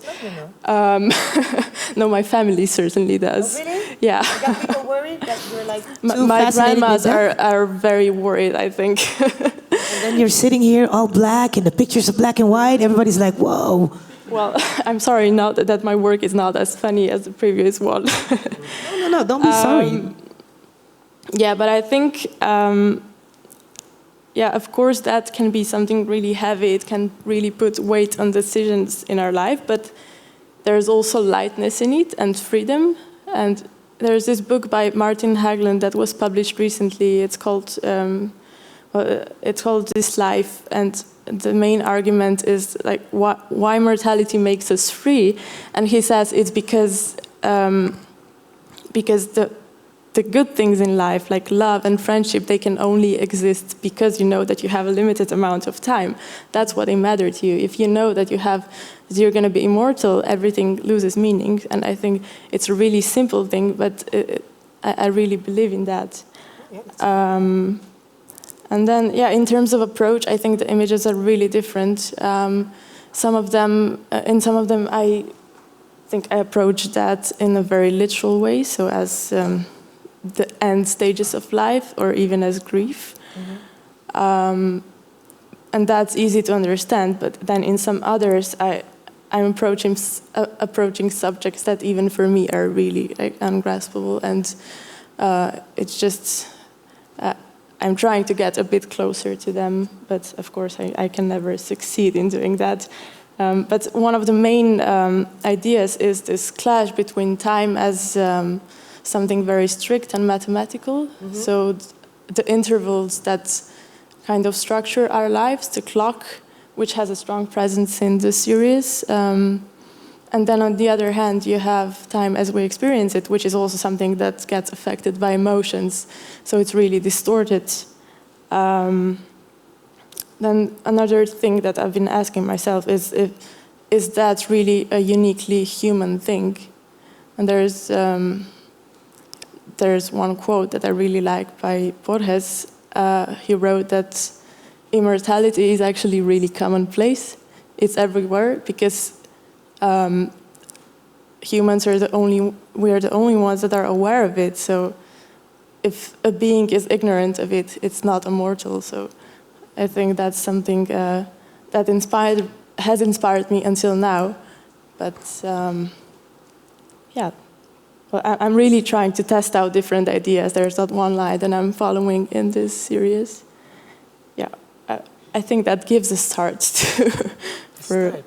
No, my family certainly does. Oh, really? Yeah. You got people worried that you're like my grandmas are very worried, I think. And then you're sitting here all black, and the pictures are black and white. Everybody's like, whoa. Well, I'm sorry now that my work is not as funny as the previous one. No, don't be sorry. Yeah, but I think yeah, of course, that can be something really heavy. It can really put weight on decisions in our life, but there's also lightness in it and freedom. And there's this book by Martin Hagland that was published recently. It's called This Life, and the main argument is like why mortality makes us free, and he says it's because the good things in life, like love and friendship, they can only exist because you know that you have a limited amount of time. That's what they matter to you. If you know that you're going to be immortal, everything loses meaning. And I think it's a really simple thing, but I really believe in that. And then, yeah, in terms of approach, I think the images are really different. In some of them, I think I approach that in a very literal way, so as the end stages of life, or even as grief. And that's easy to understand, but then in some others, I'm approaching subjects that even for me are really like ungraspable, and it's just I'm trying to get a bit closer to them, but of course I can never succeed in doing that. But one of the main ideas is this clash between time as something very strict and mathematical. So the intervals that kind of structure our lives, the clock, which has a strong presence in the series. And then on the other hand, you have time as we experience it, which is also something that gets affected by emotions. So it's really distorted. Then another thing that I've been asking myself is that really a uniquely human thing? And there's one quote that I really like by Borges. He wrote that immortality is actually really commonplace. It's everywhere because humans are we are the only ones that are aware of it. So if a being is ignorant of it, it's not immortal. So I think that's something that has inspired me until now. But yeah, well, I'm really trying to test out different ideas. There's not one line that I'm following in this series. Yeah, I think that gives a start for.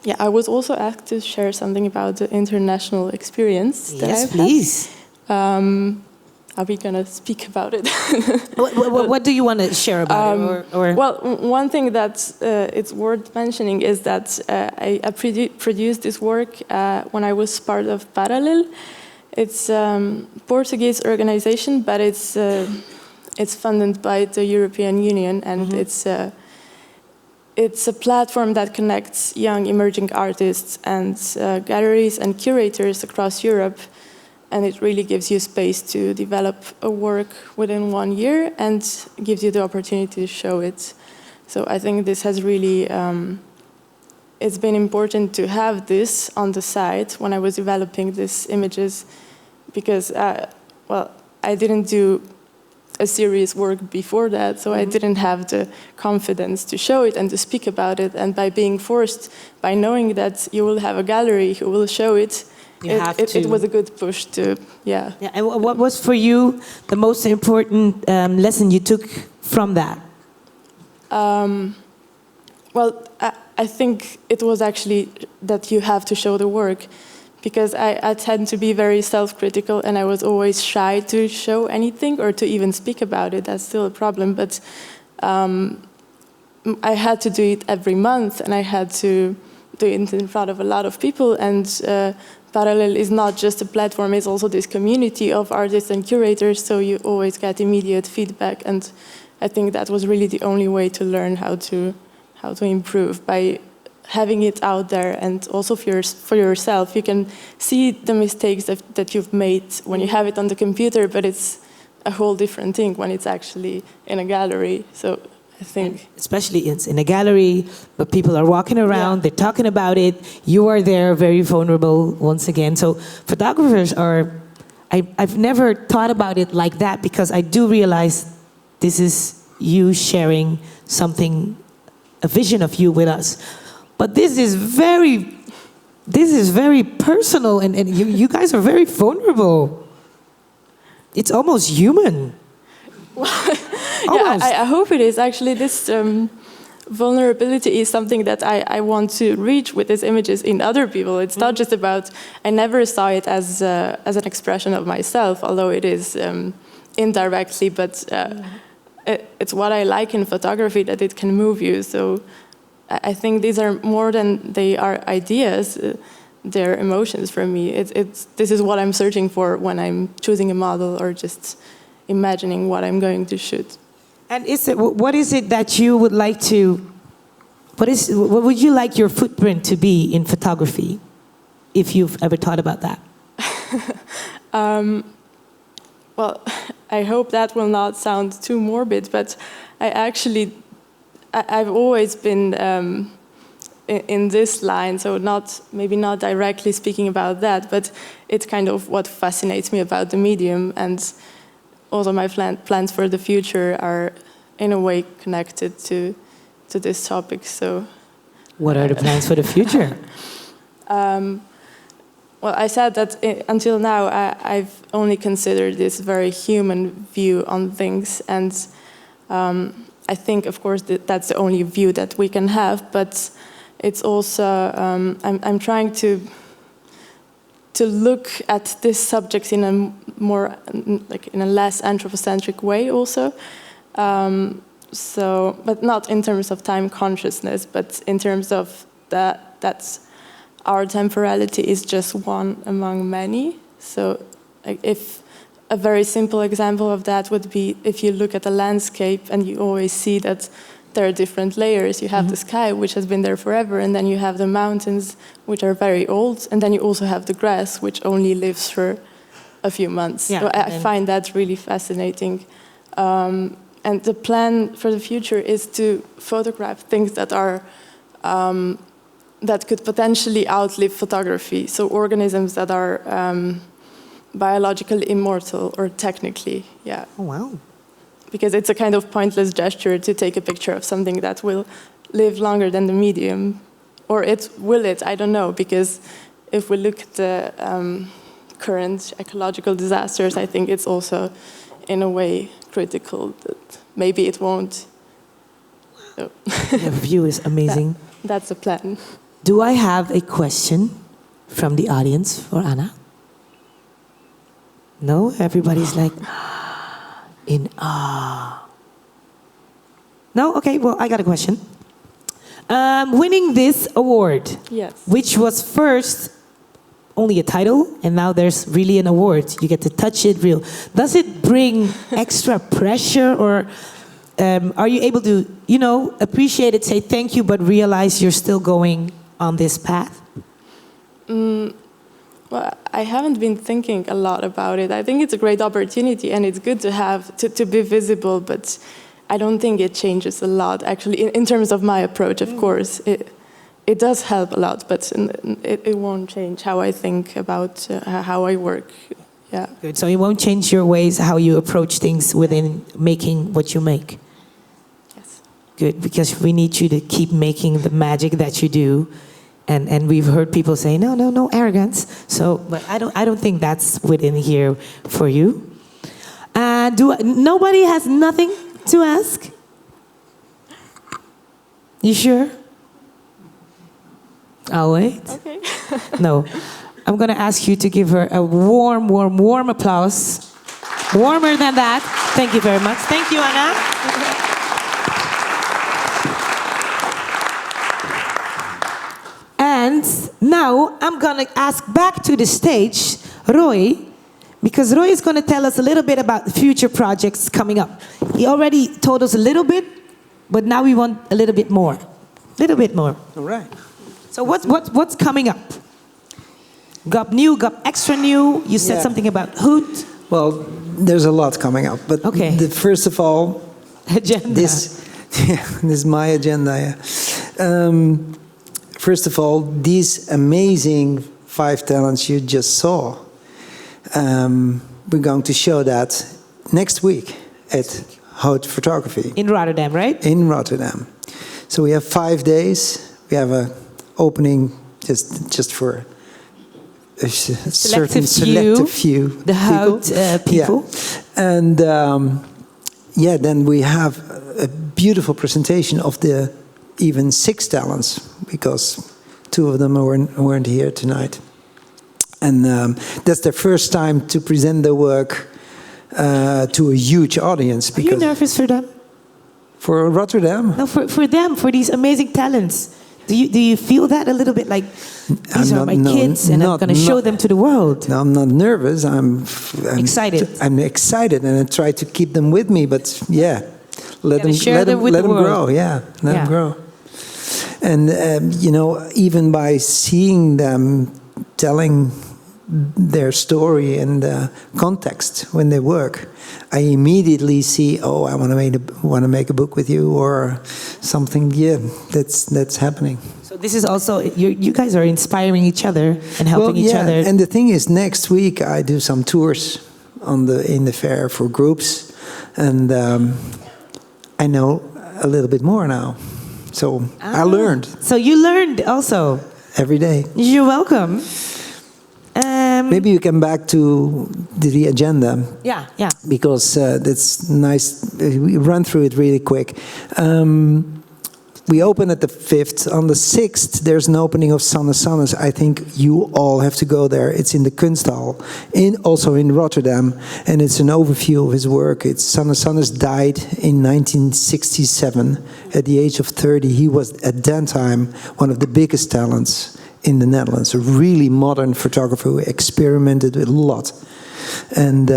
Yeah, I was also asked to share something about the international experience. Yes, please. Are we going to speak about it? What do you want to share about it? Well, one thing that it's worth mentioning is that I produced this work when I was part of Parallel. It's a Portuguese organization, but it's funded by the European Union, and it's a platform that connects young emerging artists and galleries and curators across Europe. And it really gives you space to develop a work within 1 year and gives you the opportunity to show it. So I think this has really, it's been important to have this on the side when I was developing these images, because, well, I didn't do a serious work before that, so I didn't have the confidence to show it and to speak about it. And by being forced, by knowing that you will have a gallery who will show it, it was a good push to, yeah. And what was for you the most important lesson you took from that? Well, I think it was actually that you have to show the work, because I tend to be very self-critical and I was always shy to show anything or to even speak about it. That's still a problem, but I had to do it every month and I had to do it in front of a lot of people, and Parallel is not just a platform, it's also this community of artists and curators, so you always get immediate feedback, and I think that was really the only way to learn how to improve, by having it out there, and also for yourself. You can see the mistakes that you've made when you have it on the computer, but it's a whole different thing when it's actually in a gallery. So I think, and especially it's in a gallery, but people are walking around, they're talking about it. You are there, very vulnerable once again. So photographers are, I've never thought about it like that, because I do realize this is you sharing something, a vision of you with us. But this is very personal, and you guys are very vulnerable. it's almost human. Yeah, I hope it is. Actually, this vulnerability is something that I want to reach with these images in other people. It's not just about, I never saw it as an expression of myself, although it is indirectly, but it's what I like in photography, that it can move you. So I think these are more than they are ideas, they're emotions for me. This is what I'm searching for when I'm choosing a model or just imagining what I'm going to shoot. And what is it that you would like to, what would you like your footprint to be in photography, if you've ever thought about that? Well, I hope that will not sound too morbid, but I've always been in this line, so maybe not directly speaking about that, but it's kind of what fascinates me about the medium, and also my plans for the future are in a way connected to this topic. So, what are the plans for the future? Well, I said that until now I've only considered this very human view on things, and I think, of course, that's the only view that we can have. But it's also I'm trying to look at this subject in a more, like, in a less anthropocentric way also. So, but not in terms of time consciousness, but in terms of that's our temporality is just one among many. So, if a very simple example of that would be if you look at a landscape and you always see that there are different layers. You have the sky, which has been there forever, and then you have the mountains, which are very old, and then you also have the grass, which only lives for a few months. Yeah, so I find that really fascinating. And the plan for the future is to photograph things that are that could potentially outlive photography. So organisms that are biologically immortal, or technically, yeah. Oh, wow. Because it's a kind of pointless gesture to take a picture of something that will live longer than the medium. Or will it? I don't know. Because if we look at the current ecological disasters, I think it's also, in a way, critical that maybe it won't. So Your view is amazing. That's the plan. Do I have a question from the audience for Ana? No? Everybody's like in awe. No? Okay, well, I got a question. Winning this award, Yes. which was first only a title, and now there's really an award. You get to touch it real. Does it bring extra pressure, or are you able to, appreciate it, say thank you, but realize you're still going on this path? Well, I haven't been thinking a lot about it. I think it's a great opportunity, and it's good to have to be visible, but I don't think it changes a lot, actually, in terms of my approach, of course. It does help a lot, but it won't change how I think about how I work. Yeah. Good. So it won't change your ways, how you approach things within making what you make? Yes. Good, because we need you to keep making the magic that you do. And we've heard people say, no arrogance. So, but I don't think that's within here for you. Nobody has nothing to ask? You sure? I'll wait. Okay. No. I'm going to ask you to give her a warm applause. Warmer than that. Thank you very much. Thank you, Ana. And now I'm going to ask back to the stage Roy, because Roy is going to tell us a little bit about the future projects coming up. He already told us a little bit, but now we want a little bit more. Little bit more. All right. So what's coming up? GUP New, GUP Extra New. You said something about Hoot. Well, there's a lot coming up, but first of all, agenda. This is my agenda. Yeah. First of all, these amazing 5 talents you just saw, we're going to show that next week at Hout Photography. In Rotterdam, right? In Rotterdam. So we have 5 days. We have an opening just for a certain selective few the Hout people. Yeah. And then we have a beautiful presentation of the even 6 talents, because 2 of them weren't here tonight. And that's their first time to present their work to a huge audience. Are you nervous for them? For Rotterdam? No, for them, for these amazing talents. Do you feel that a little bit, like, these are my kids and I'm going to show them to the world? No, I'm not nervous. I'm excited. I'm excited, and I try to keep them with me. But yeah, let them grow. Yeah, let them grow. And even by seeing them telling their story and context when they work, I immediately see, oh, I want to make a book with you or something. Yeah, that's happening. So this is also, you guys are inspiring each other and helping each other. And the thing is, next week I do some tours in the fair for groups, and I know a little bit more now. So I learned. So you learned also. Every day. You're welcome. Maybe you come back to the agenda. Yeah. Because that's nice. We run through it really quick. We open at the 5th. On the 6th, there's an opening of Sanne Sannes. I think you all have to go there. It's in the Kunsthal, also in Rotterdam, and it's an overview of his work. Sanne Sannes died in 1967 at the age of 30. He was, at that time, one of the biggest talents in the Netherlands, a really modern photographer who experimented a lot. And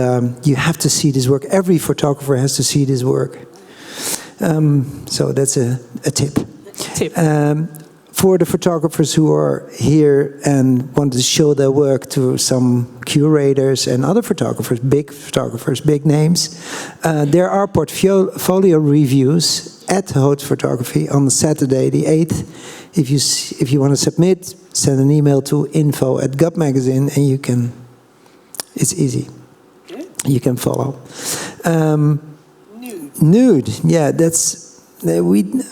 you have to see this work. Every photographer has to see this work. So that's a tip. For the photographers who are here and want to show their work to some curators and other photographers, big names, there are portfolio reviews at Hout Photography on Saturday the 8th. If you want to submit, send an email to info@GUP Magazine, and you can. It's easy. You can follow. Nude. Yeah,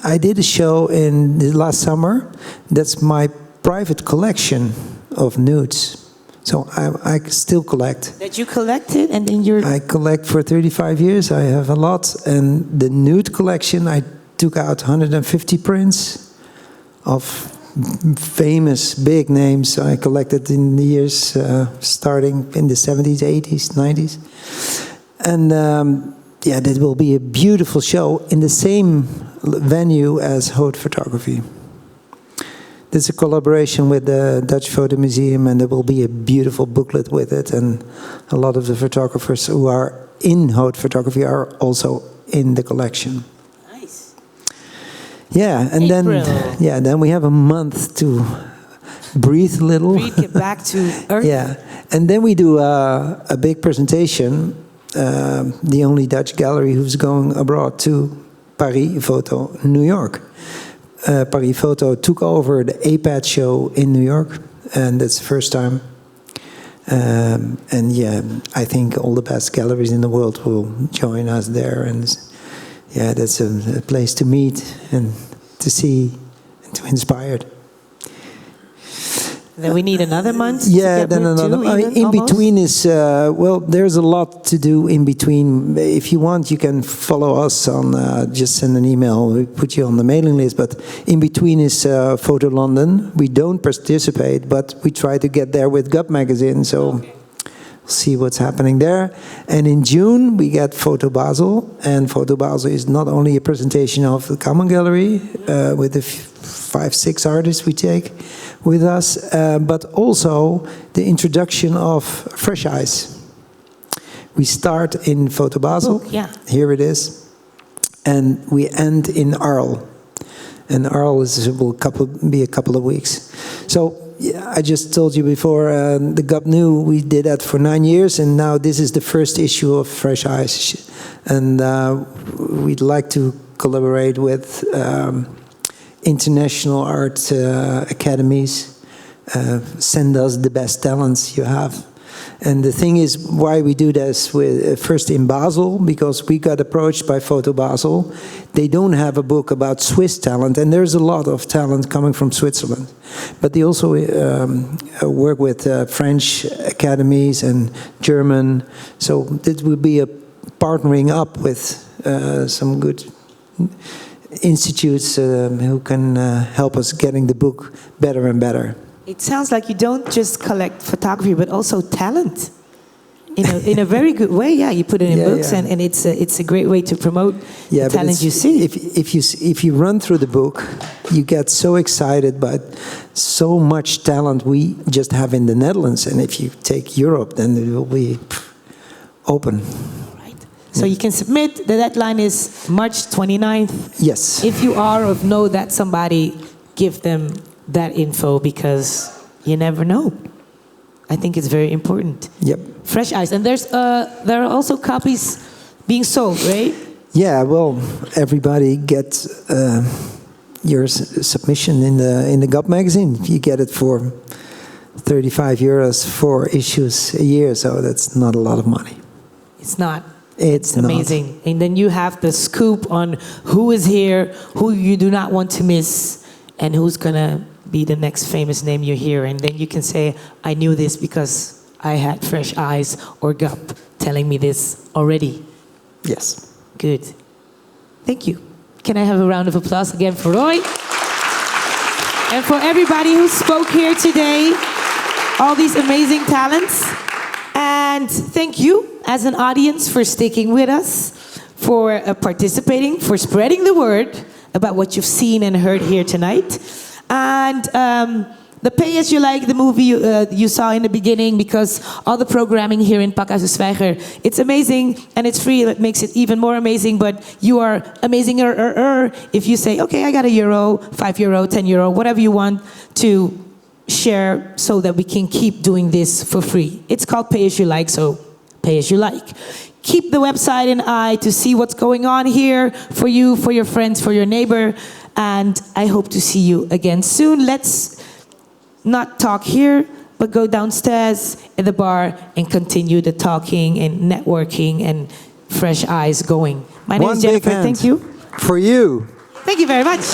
I did a show in the last summer. That's my private collection of nudes. So I still collect. That you collected, and then I collect for 35 years. I have a lot, and the nude collection, I took out 150 prints of famous big names I collected in the years starting in the 70s, 80s, 90s. And that will be a beautiful show in the same venue as Hout Photography. There's a collaboration with the Dutch Photo Museum, and there will be a beautiful booklet with it. And a lot of the photographers who are in Hout Photography are also in the collection. Yeah, and then we have a month to breathe a little. Get back to Earth. Yeah, and then we do a big presentation. The only Dutch gallery who's going abroad to Paris Photo, New York. Paris Photo took over the APAD show in New York, and that's the first time. I think all the best galleries in the world will join us there, and that's a place to meet and to see and to inspire. Then we need another month. Then another. In between is there's a lot to do in between. If you want, you can follow us on. Just send an email. We put you on the mailing list. But in between is Photo London. We don't participate, but we try to get there with GUP Magazine. So. See what's happening there. And in June, we get Photo Basel. And Photo Basel is not only a presentation of the Common Gallery with the 5-6 artists we take with us, but also the introduction of Fresh Eyes. We start in Photo Basel. Here it is. And we end in Arles. And Arles will be a couple of weeks. So, I just told you before, the GUP New, we did that for 9 years, and now this is the first issue of Fresh Eyes. And we'd like to collaborate with international art academies. Send us the best talents you have. And the thing is, why we do this with first in Basel, because we got approached by Photo Basel. They don't have a book about Swiss talent, and there's a lot of talent coming from Switzerland. But they also work with French academies and German. So this will be a partnering up with some good institutes who can help us getting the book better and better. It sounds like you don't just collect photography, but also talent. In a very good way, yeah. You put it in books, yeah. and it's a great way to promote the talent you see. If you run through the book, you get so excited by so much talent we just have in the Netherlands, and if you take Europe, then it will be open. Right. So you can submit. The deadline is March 29th. Yes. If you are or know that somebody, give them that info, because you never know. I think it's very important. Yep. Fresh eyes, and there are also copies being sold, right? Yeah. Well, everybody gets your submission in the GUP magazine. You get it for 35 euros, 4 issues a year. So that's not a lot of money. It's not. It's amazing. not. And then you have the scoop on who is here, who you do not want to miss, and who's gonna be the next famous name you hear. And then you can say, I knew this because I had Fresh Eyes or GUP telling me this already. Yes. Good. Thank you. Can I have a round of applause again for Roy? And for everybody who spoke here today, all these amazing talents. And thank you as an audience for sticking with us, for participating, for spreading the word about what you've seen and heard here tonight. And the Pay As You Like, the movie you saw in the beginning, because all the programming here in Pak Uit de Zwijger, it's amazing and it's free. It makes it even more amazing, but you are amazing if you say, okay, I got €1, €5, €10, whatever you want to share so that we can keep doing this for free. It's called Pay As You Like, so pay as you like. Keep the website in eye to see what's going on here for you, for your friends, for your neighbor. And I hope to see you again soon. Let's not talk here, but go downstairs at the bar and continue the talking and networking and fresh eyes going. My name is Jennifer. Thank you. For you. Thank you very much.